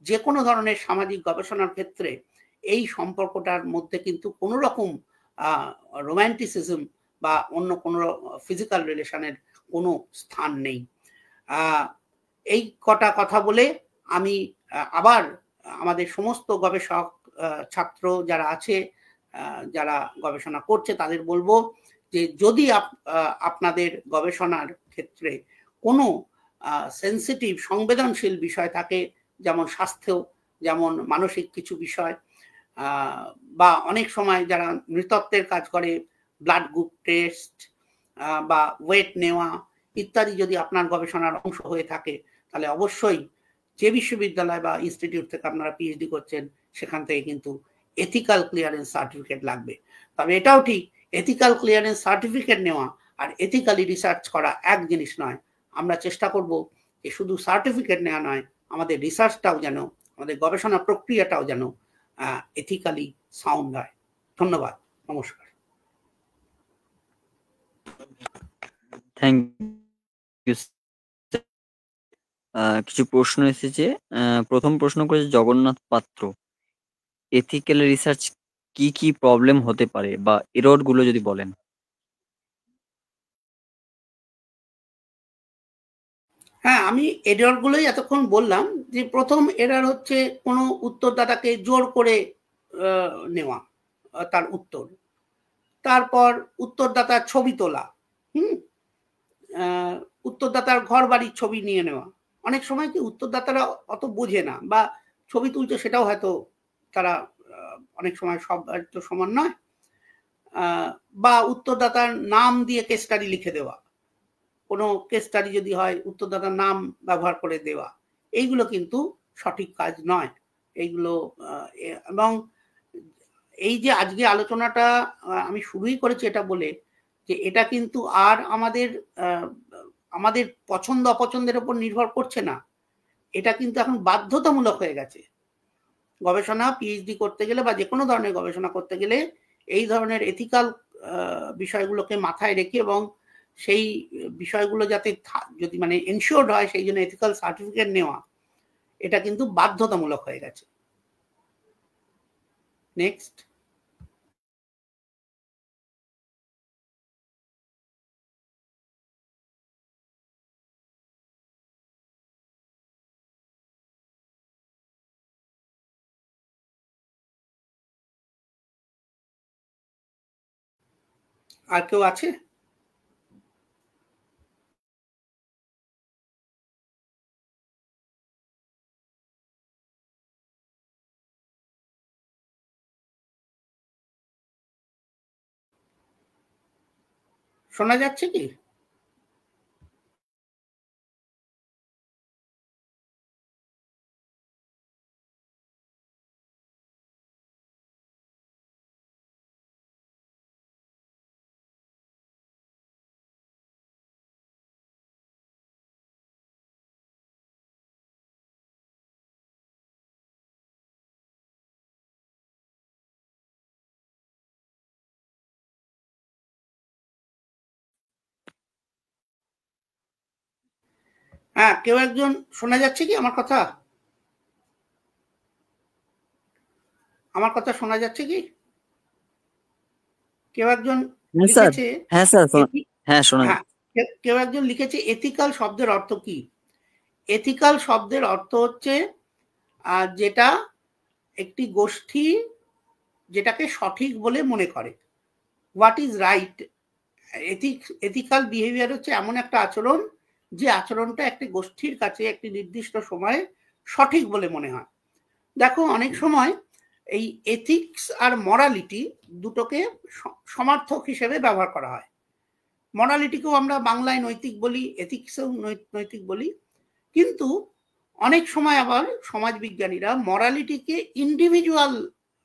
যে কোনো ধরনের সামাজিক গবেষণার ক্ষেত্রে এই সম্পর্কটার মধ্যে কিন্তু কোনো রকম রোম্যান্টিসিজম বা অন্য কোনো ফিজিক্যাল রিলেশনের কোনো স্থান নেই। এই কটা কথা বলে আমি আবার আমাদের সমস্ত গবেষক ছাত্র যারা আছে, যারা গবেষণা করছে, তাদের বলবো যে যদি আপনাদের গবেষণার ক্ষেত্রে কোনো সেন্সিটিভ, সংবেদনশীল বিষয় থাকে, যেমন স্বাস্থ্য, যেমন মানসিক কিছু বিষয়, বা অনেক সময় যারা নৃতত্ত্বের কাজ করে ব্লাড গ্রুপ টেস্ট বা ওয়েট নেওয়া ইত্যাদি যদি আপনার গবেষণার অংশ হয়ে থাকে, তাহলে অবশ্যই যে বিশ্ববিদ্যালয় বা ইনস্টিটিউট থেকে আপনারা পিএইচডি করছেন সেখান থেকে কিন্তু এথিক্যাল ক্লিয়ারেন্স সার্টিফিকেট লাগবে। তবে এটাও ঠিক, এথিক্যাল ক্লিয়ারেন্স সার্টিফিকেট নেওয়া আর এথিক্যালি রিসার্চ করা এক জিনিস নয়। আমরা চেষ্টা করব যে শুধু সার্টিফিকেট নেওয়া নয়, আমাদের রিসার্চটাও যেন, আমাদের গবেষণা প্রক্রিয়াটাও যেন এথিক্যালি সাউন্ড হয়। ধন্যবাদ, নমস্কার। Thank you. কিছু প্রশ্ন এসেছে। প্রথম প্রশ্ন করেছে জগন্নাথ পাত্র, এথিক্যাল রিসার্চ কি কি প্রবলেম হতে পারে বা এরর গুলো যদি বলেন। হ্যাঁ, আমি এরর গুলোই এতক্ষণ বললাম। যে প্রথম এরর হচ্ছে কোনো উত্তরদাতাকে জোর করে নেওয়া তার উত্তর, তারপর উত্তরদাতার ছবি তোলা, উত্তরদাতার ঘর বাড়ির ছবি নিয়ে নেওয়া। অনেক সময় কি উত্তরদাতারা অত বোঝে না, বা ছবি তুলছে সেটাও হয়তো তারা অনেক সময় সব তো সমান নয়, বা উত্তরদাতার নাম দিয়ে কেস স্টাডি লিখে দেওয়া, কোনো কেস স্টাডি যদি হয় উত্তরদাতার নাম ব্যবহার করে দেওয়া, এইগুলো কিন্তু সঠিক কাজ নয় এইগুলো। এবং এই যে আজকে আলোচনাটা আমি শুরুই করেছি এটা বলে যে এটা কিন্তু আর আমাদের পছন্দ অপছন্দের উপর নির্ভর করছে না, এটা কিন্তু এখন বাধ্যতামূলক হয়ে গেছে। গবেষণা পিএইচডি করতে গেলে বা যে কোনো ধরনের গবেষণা করতে গেলে এই ধরনের এথিক্যাল বিষয়গুলোকে মাথায় রেখে এবং সেই বিষয়গুলো যাতে যদি মানে এনশিওর্ড হয় সেই জন্য এথিক্যাল সার্টিফিকেট নেওয়া, এটা কিন্তু বাধ্যতামূলক হয়ে গেছে। নেক্সট। আর কেউ আছে? শোনা যাচ্ছে কি? হ্যাঁ, কেউ একজন শোনা যাচ্ছে কি আমার কথা? আমার কথা শোনা যাচ্ছে কি? কেউ একজন লিখেছে, হ্যাঁ স্যার, হ্যাঁ শোনা। কেউ একজন লিখেছে এথিক্যাল শব্দের অর্থ কি? এথিক্যাল শব্দের অর্থ হচ্ছে যেটা একটি গোষ্ঠী যেটাকে সঠিক বলে মনে করে, what is right. Ethical behaviour হচ্ছে এমন একটা আচরণ যে আচরণটা একটি গোষ্ঠীর কাছে একটি নির্দিষ্ট সময়ে সঠিক বলে মনে হয়। দেখো, অনেক সময় এই এথিক্স আর মরালিটি দুটোকে সমার্থক হিসেবে ব্যবহার করা হয়। মরালিটিকেও আমরা বাংলায় নৈতিক বলি, এথিক্সেও নৈতিক বলি, কিন্তু অনেক সময় আবার সমাজবিজ্ঞানীরা মরালিটিকে ইন্ডিভিজুয়াল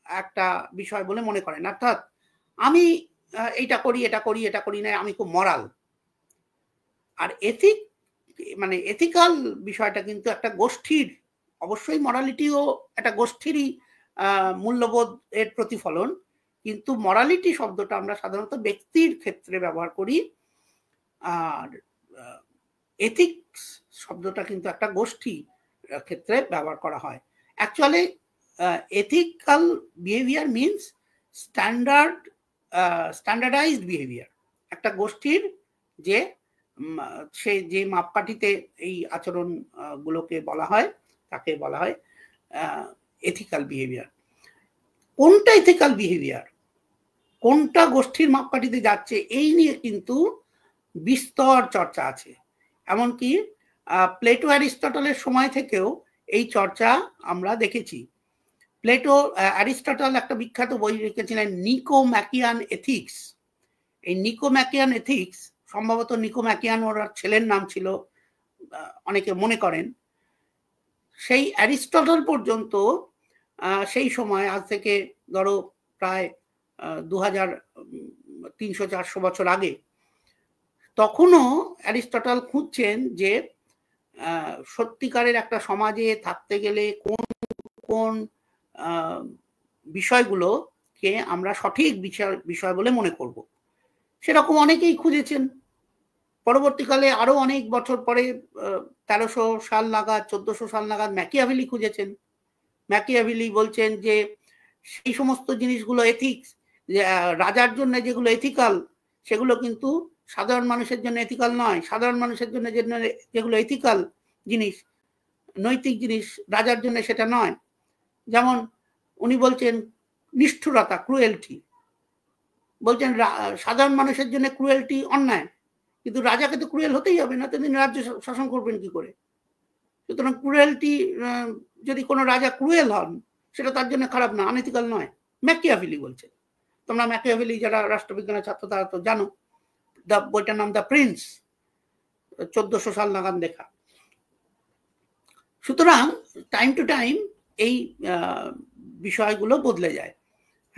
একটা বিষয় বলে মনে করেন। অর্থাৎ আমি এইটা করি, এটা করি, এটা করি না, আমি খুব মরাল। আর এথিক মানে এথিক্যাল বিষয়টা কিন্তু একটা গোষ্ঠীর, অবশ্যই মরালিটিও একটা গোষ্ঠীরই মূল্যবোধ এর প্রতিফলন, কিন্তু মরালিটি শব্দটা আমরা সাধারণত ব্যক্তির ক্ষেত্রে ব্যবহার করি, আর এথিক্স শব্দটা কিন্তু একটা গোষ্ঠী ক্ষেত্রে ব্যবহার করা হয়। Actually ethical behaviour means standardised behaviour. একটা গোষ্ঠীর যে সে যে মাপকাঠিতে এই আচরণ গুলোকে বলা হয় তাকে বলা হয় এথিক্যাল বিহেভিয়ার। কোনটা এথিক্যাল বিহেভিয়ার, কোনটা গোষ্ঠীর মাপকাঠিতে যাচ্ছে, এই নিয়ে কিন্তু বিস্তর চর্চা আছে। এমনকি প্লেটো অ্যারিস্টটলের সময় থেকেও এই চর্চা আমরা দেখেছি। প্লেটো অ্যারিস্টটল একটা বিখ্যাত বই লিখেছিলেন নিকোম্যাকিয়ান এথিক্স। এই নিকোম্যাকিয়ান এথিক্স, সম্ভবত নিকোম্যাকিয়ান ওর ছেলের নাম ছিল, অনেকে মনে করেন, সেই অ্যারিস্টটল পর্যন্ত সেই সময়, আজ থেকে ধরো প্রায় 2300-400 বছর আগে, তখনও অ্যারিস্টটল খুঁজছেন যে সত্যিকারের একটা সমাজে থাকতে গেলে কোন কোন বিষয়গুলোকে আমরা সঠিক বিষয় বলে মনে করব। সেরকম অনেকেই খুঁজেছেন। পরবর্তীকালে আরো অনেক বছর পরে 1300 সাল নাগাদ, 1400 সাল নাগাদ ম্যাকিয়াভেলি খুঁজেছেন। ম্যাকিয়াভেলি বলছেন যে সেই সমস্ত জিনিসগুলো এথিক্স, রাজার জন্য যেগুলো এথিক্যাল, সেগুলো কিন্তু সাধারণ মানুষের জন্য এথিক্যাল নয়। সাধারণ মানুষের জন্য যেগুলো এথিক্যাল জিনিস, নৈতিক জিনিস, রাজার জন্য সেটা নয়। যেমন উনি বলছেন নিষ্ঠুরতা, ক্রুয়েলটি, বলছেন সাধারণ মানুষের জন্য ক্রুয়েলটি অন্যায়, কিন্তু রাজাকে তো ক্রুয়েল হতেই হবে, না তো তিনি রাজ্য শাসন করবেন কি করে। সুতরাং ক্রুয়েলটি, যদি কোনো রাজা ক্রুয়েল হন সেটা তার জন্য খারাপ না, আনএথিক্যাল নয়। ম্যাকিয়াভেলি বলছে। তোমরা ম্যাকিয়াভেলি যারা রাষ্ট্রবিজ্ঞানের ছাত্র তারা তো জানো। বইটার নাম দ্য প্রিন্স, 1400 সাল নাগাদ লেখা। সুতরাং টাইম টু টাইম এই বিষয়গুলো বদলে যায়,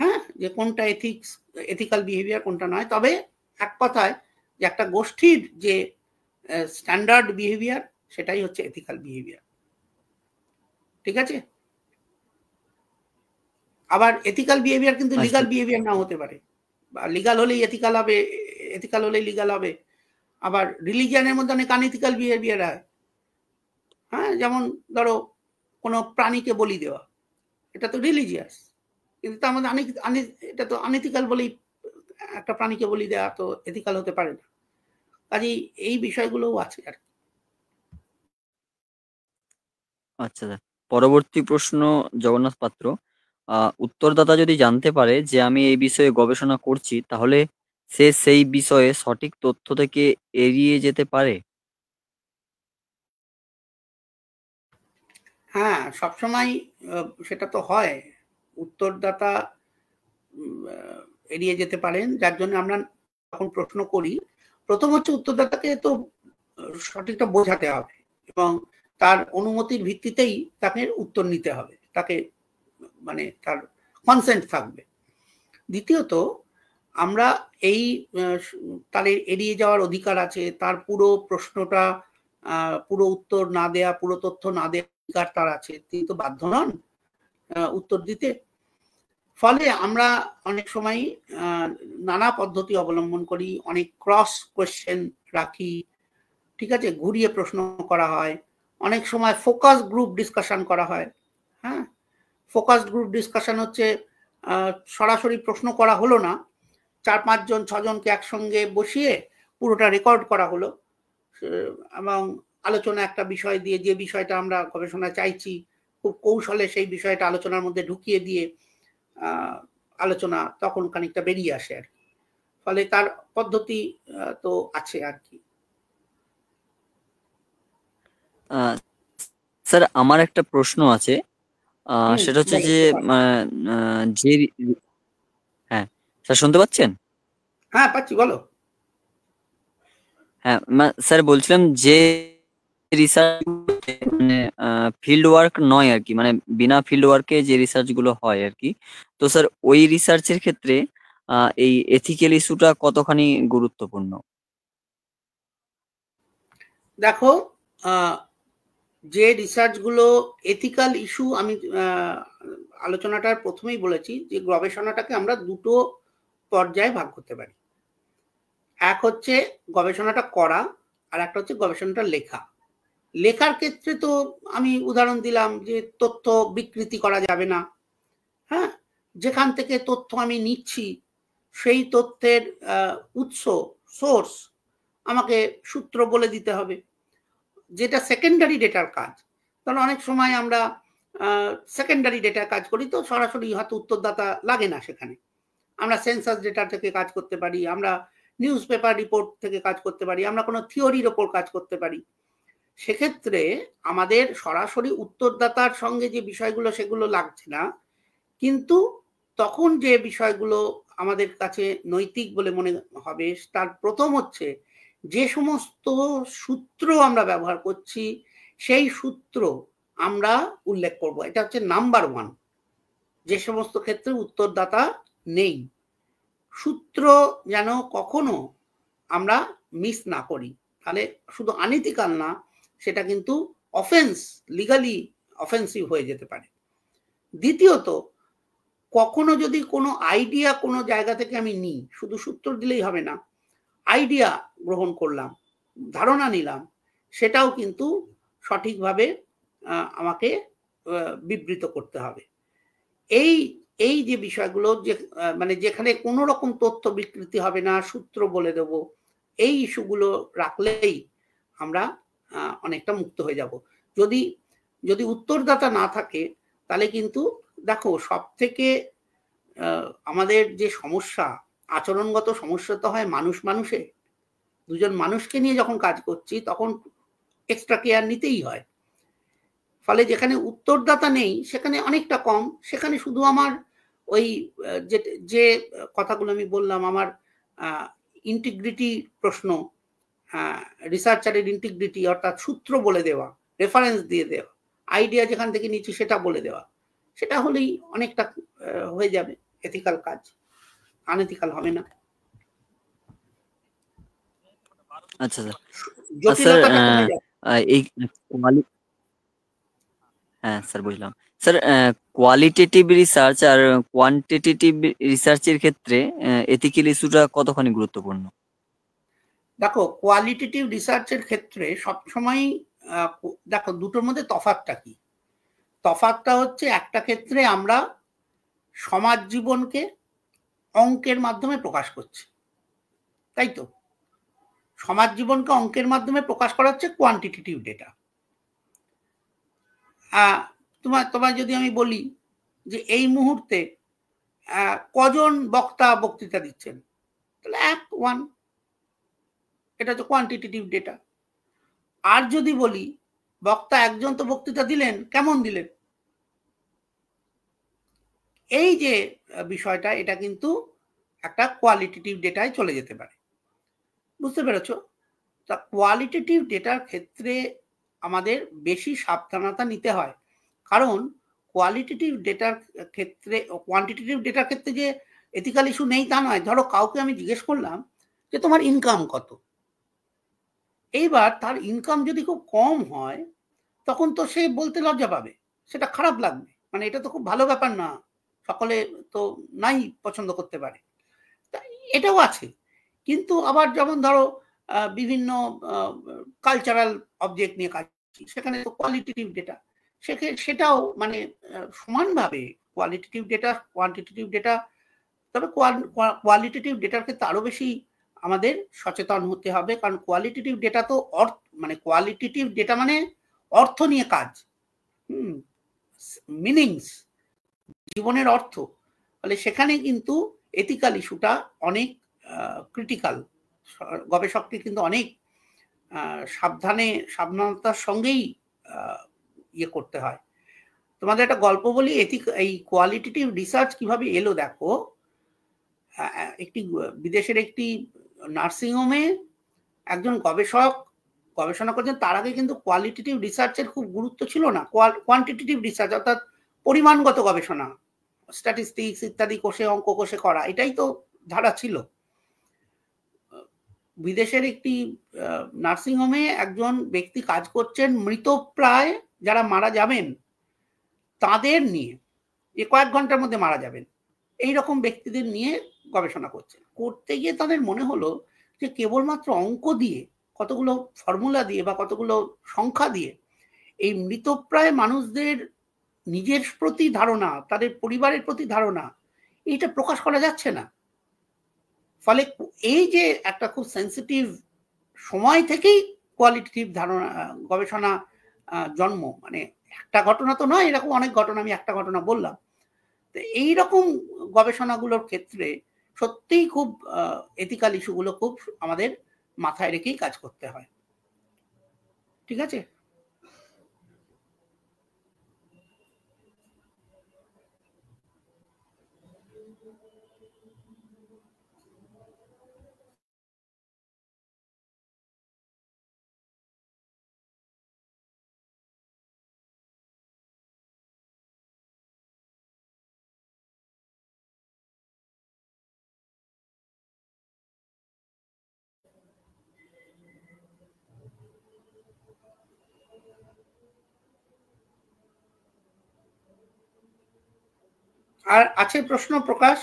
হ্যাঁ, যে কোনটা এথিক্যাল বিহেভিয়ার, কোনটা নয়। তবে এক কথায় যে একটা গোষ্ঠীর যে স্ট্যান্ডার্ড বিহেভিয়ার, সেটাই হচ্ছে এথিক্যাল বিহেভিয়ার। ঠিক আছে? আবার এথিক্যাল বিহেভিয়ার কিন্তু লিগাল বিহেভিয়ার নাও হতে পারে, বা লিগাল হলেই এথিক্যাল হবে, এথিক্যাল হলেই লিগাল হবে। আবার রিলিজিয়ানের মধ্যে অনেক আনএথিক্যাল বিহেভিয়ার হয়, হ্যাঁ, যেমন ধরো কোনো প্রাণীকে বলি দেওয়া, এটা তো রিলিজিয়াস, কিন্তু তার মধ্যে এটা তো আনএথিক্যাল বলেই একটা প্রাণীকে বলি দেওয়া তো এথিক্যাল হতে পারে না। কাজেই এই বিষয়গুলোও আছে আর কি। আচ্ছা, পরবর্তী প্রশ্ন জগন্নাথ পাত্র। উত্তরদাতা যদি জানতে পারে যে আমি এই বিষয়ে গবেষণা করছি, তাহলে সে সেই বিষয়ে সঠিক তথ্য থেকে এড়িয়ে যেতে পারে? হ্যাঁ, সবসময় সেটা তো হয়। উত্তরদাতা এড়িয়ে যেতে পারেন, যার জন্য আমরা যখন প্রশ্ন করি, প্রথম হচ্ছে উত্তরদাতাকে তো সঠিকটা বোঝাতে হবে এবং তার অনুমতির ভিত্তিতেই তাকে উত্তর নিতে হবে, তাকে মানে তার কনসেন্ট থাকবে। দ্বিতীয়ত, আমরা এই তার এড়িয়ে যাওয়ার অধিকার আছে, তার পুরো প্রশ্নটা, পুরো উত্তর না দেয়া, পুরো তথ্য না দেওয়ার অধিকার তার আছে, তিনি তো বাধ্য নন উত্তর দিতে। ফলে আমরা অনেক সময় নানা পদ্ধতি অবলম্বন করি, অনেক ক্রস কোয়েশ্চেন রাখি, ঠিক আছে, ঘুরিয়ে প্রশ্ন করা হয়, অনেক সময় ফোকাস গ্রুপ ডিসকাশন করা হয়। হ্যাঁ, ফোকাস গ্রুপ ডিসকাশন হচ্ছে সরাসরি প্রশ্ন করা হলো না, 4-5 জন 6 জনকে একসঙ্গে বসিয়ে পুরোটা রেকর্ড করা হলো এবং আলোচনা একটা বিষয় দিয়ে, যে বিষয়টা আমরা গবেষণা চাইছি, খুব কৌশলে সেই বিষয়টা আলোচনার মধ্যে ঢুকিয়ে দিয়ে আলোচনা তখন খানিকটা বেরিয়ে আসে আর কি। ফলে তার পদ্ধতি তো আছে আর কি। স্যার, আমার একটা প্রশ্ন আছে, সেটা হচ্ছে যে হ্যাঁ স্যার, শুনতে পাচ্ছেন? হ্যাঁ, পাচ্ছি, বলো। হ্যাঁ স্যার, বলছিলাম যে রিসার্চ মানে ফিল্ড ওয়ার্ক নয় আর কি, মানে বিনা ফিল্ড ওয়ার্কে যে রিসার্চ গুলো হয় আর কি, তো স্যার ওই রিসার্চের ক্ষেত্রে এই এথিক্যাল ইস্যুটা কতখানি গুরুত্বপূর্ণ? দেখো, যে রিসার্চ গুলো এথিক্যাল ইস্যু, আমি আলোচনাটার প্রথমেই বলেছি যে গবেষণাটাকে আমরা দুটো পর্যায়ে ভাগ করতে পারি। এক হচ্ছে গবেষণাটা করা, আর একটা হচ্ছে গবেষণাটা লেখা। লেখার ক্ষেত্রে তো আমি উদাহরণ দিলাম যে তথ্য বিকৃতি করা যাবে না। হ্যাঁ, যেখান থেকে তথ্য আমি নিচ্ছি সেই তথ্যের উৎস, সোর্স আমাকে সূত্র বলে দিতে হবে, যেটা সেকেন্ডারি ডেটার কাজ। কারণ অনেক সময় আমরা সেকেন্ডারি ডেটার কাজ করি, তো সরাসরি হয়তো উত্তরদাতা লাগে না সেখানে। আমরা সেন্সাস ডেটা থেকে কাজ করতে পারি, আমরা নিউজ পেপার রিপোর্ট থেকে কাজ করতে পারি, আমরা কোনো থিওরির ওপর কাজ করতে পারি। সেক্ষেত্রে আমাদের সরাসরি উত্তরদাতার সঙ্গে যে বিষয়গুলো সেগুলো লাগছে না, কিন্তু তখন যে বিষয়গুলো আমাদের কাছে নৈতিক বলে মনে হবে, তার প্রথম হচ্ছে যে সমস্ত সূত্র আমরা ব্যবহার করছি সেই সূত্র আমরা উল্লেখ করব। এটা হচ্ছে নাম্বার 1। যে সমস্ত ক্ষেত্রে উত্তরদাতা নেই, সূত্র যেন কখনো আমরা মিস না করি, তাহলে শুধু আনইথিক্যাল না, সেটা কিন্তু অফেন্স, লিগালি অফেন্সিভ হয়ে যেতে পারে। দ্বিতীয়ত, কখনো যদি কোনো আইডিয়া কোনো জায়গা থেকে আমি নিই, শুধু সূত্র দিলেই হবে না, আইডিয়া গ্রহণ করলাম, ধারণা নিলাম, সেটাও কিন্তু সঠিকভাবে আমাকে বিবৃত করতে হবে। এই যে বিষয়গুলো, যে মানে যেখানে কোনো রকম তথ্য বিকৃতি হবে না, সূত্র বলে দেব, এই ইস্যুগুলো রাখলেই আমরা অনেকটা মুক্ত হয়ে যাব। যদি উত্তরদাতা না থাকে, তাহলে কিন্তু দেখো, সব থেকে আমাদের যে সমস্যা, আচরণগত সমস্যা তো হয় মানুষে। দুজন মানুষকে নিয়ে যখন কাজ করছি তখন এক্সট্রা কেয়ার নিতেই হয়। ফলে যেখানে উত্তরদাতা নেই সেখানে অনেকটা কম, সেখানে শুধু আমার ওই যে কথাগুলো আমি বললাম, আমার ইন্টিগ্রিটি প্রশ্ন, রিসার্চারের ইন্টিগ্রিটি, অর্থাৎ সূত্র বলে দেওয়া, রেফারেন্স দিয়ে দেওয়া, আইডিয়া যেখান থেকে নিচ্ছি সেটা বলে দেওয়া, সেটা হলেই অনেকটা হয়ে যাবে এথিক্যাল কাজ, আনএথিক্যাল হবে না। আচ্ছা স্যার, জটিলতাটা কমে যাবে। এই হ্যাঁ স্যার, বুঝলাম। স্যার, কোয়ালিটেটিভ রিসার্চ আর কোয়ান্টিটেটিভ রিসার্চের ক্ষেত্রে এথিক্যাল ইস্যুটা কতখানি গুরুত্বপূর্ণ? দেখো, কোয়ালিটেটিভ রিসার্চের ক্ষেত্রে সবসময় দেখো, দুটোর মধ্যে তফাৎটা কি? তফাৎটা হচ্ছে, একটা ক্ষেত্রে আমরা সমাজ জীবনকে অঙ্কের মাধ্যমে প্রকাশ করছি, তাই তো? সমাজ জীবনকে অঙ্কের মাধ্যমে প্রকাশ করা হচ্ছে কোয়ান্টিটেটিভ ডেটা। তোমার যদি আমি বলি যে এই মুহূর্তে কজন বক্তৃতা দিচ্ছেন, তাহলে 1, এটা হচ্ছে কোয়ান্টিটেটিভ ডেটা। আর যদি বলি বক্তা একজন তো বক্তৃতা দিলেন, কেমন দিলেন, এই যে বিষয়টা, এটা কিন্তু একটা কোয়ালিটেটিভ ডেটায় চলে যেতে পারে। বুঝতে পেরেছো? তা কোয়ালিটেটিভ ডেটার ক্ষেত্রে আমাদের বেশি সাবধানতা নিতে হয়, কারণ কোয়ালিটেটিভ ডেটার ক্ষেত্রে, কোয়ান্টিটেটিভ ডেটার ক্ষেত্রে যে এথিক্যাল ইস্যু নেই তা নয়। ধরো, কাউকে আমি জিজ্ঞেস করলাম যে তোমার ইনকাম কত, এইবার তার ইনকাম যদি খুব কম হয়, তখন তো সে বলতে লজ্জা পাবে, সেটা খারাপ লাগবে, মানে এটা তো খুব ভালো ব্যাপার না, সকলে তো নাই পছন্দ করতে পারে। এটাও আছে। কিন্তু আবার যেমন ধরো, বিভিন্ন কালচারাল অবজেক্ট নিয়ে কাজ করছি, সেখানে তো কোয়ালিটেটিভ ডেটা, সেটাও মানে সমানভাবে কোয়ালিটেটিভ ডেটা, কোয়ান্টিটেটিভ ডেটা। তবে কোয়ালিটেটিভ ডেটার ক্ষেত্রে আরো বেশি আমাদের সচেতন হতে হবে, কারণ কোয়ালিটেটিভ ডেটা তো মানে কোয়ালিটেটিভ ডেটা মানে অর্থ নিয়ে কাজ, মিনিংস, জীবনের অর্থ। ফলে সেখানে কিন্তু এথিক্যাল ইস্যুটা অনেক ক্রিটিক্যাল। গবেষককে কিন্তু অনেক সাবধানতার সঙ্গেই ইয়ে করতে হয়। তোমাদের একটা গল্প বলি, এই কোয়ালিটেটিভ রিসার্চ কিভাবে এলো। দেখো, একটি বিদেশের একটি নার্সিংহোমে একজন গবেষক গবেষণা করছেন। তার আগে কিন্তু কোয়ালিটেটিভ রিসার্চের খুব গুরুত্ব ছিল না, কোয়ান্টিটেটিভ রিসার্চ অর্থাৎ পরিমাণগত গবেষণা, স্ট্যাটিস্টিক্স ইত্যাদি কোষে, অঙ্ক কোষে করা, এটাই তো ধারা ছিল। বিদেশের একটি নার্সিংহোমে একজন ব্যক্তি কাজ করছেন মৃতপ্রায় যারা মারা যাবেন তাদের নিয়ে, যে কয়েক ঘন্টার মধ্যে মারা যাবেন, এই রকম ব্যক্তিদের নিয়ে গবেষণা করছেন। করতে গিয়ে তাদের মনে হলো যে কেবলমাত্র অঙ্ক দিয়ে, কতগুলো ফর্মুলা দিয়ে বা কতগুলো সংখ্যা দিয়ে এই মৃতপ্রায় মানুষদের নিজের প্রতি ধারণা, তাদের পরিবারের প্রতি ধারণা, এইটা প্রকাশ করা যাচ্ছে না। ফলে এই যে একটা খুব সেন্সিটিভ সময় থেকেই কোয়ালিটেটিভ ধারণা, গবেষণা জন্ম, মানে একটা ঘটনা তো নয়, এরকম অনেক ঘটনা, আমি একটা ঘটনা বললাম। তো এইরকম গবেষণাগুলোর ক্ষেত্রে সত্যিই খুব এথিক্যাল ইস্যুগুলো খুব আমাদের মাথায় রেখেই কাজ করতে হয়। ঠিক আছে? আর আছে প্রশ্ন প্রকাশ?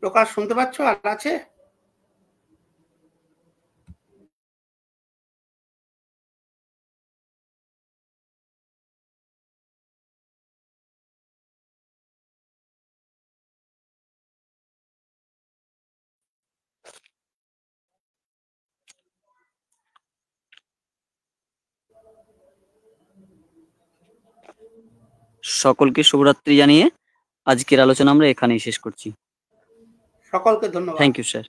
প্রকাশ শুনতে পাচ্ছ? আর আছে? সকলকে শুভরাত্রি জানিয়ে আজকের আলোচনা আমরা এখানেই শেষ করছি। সকলকে ধন্যবাদ। Thank you sir.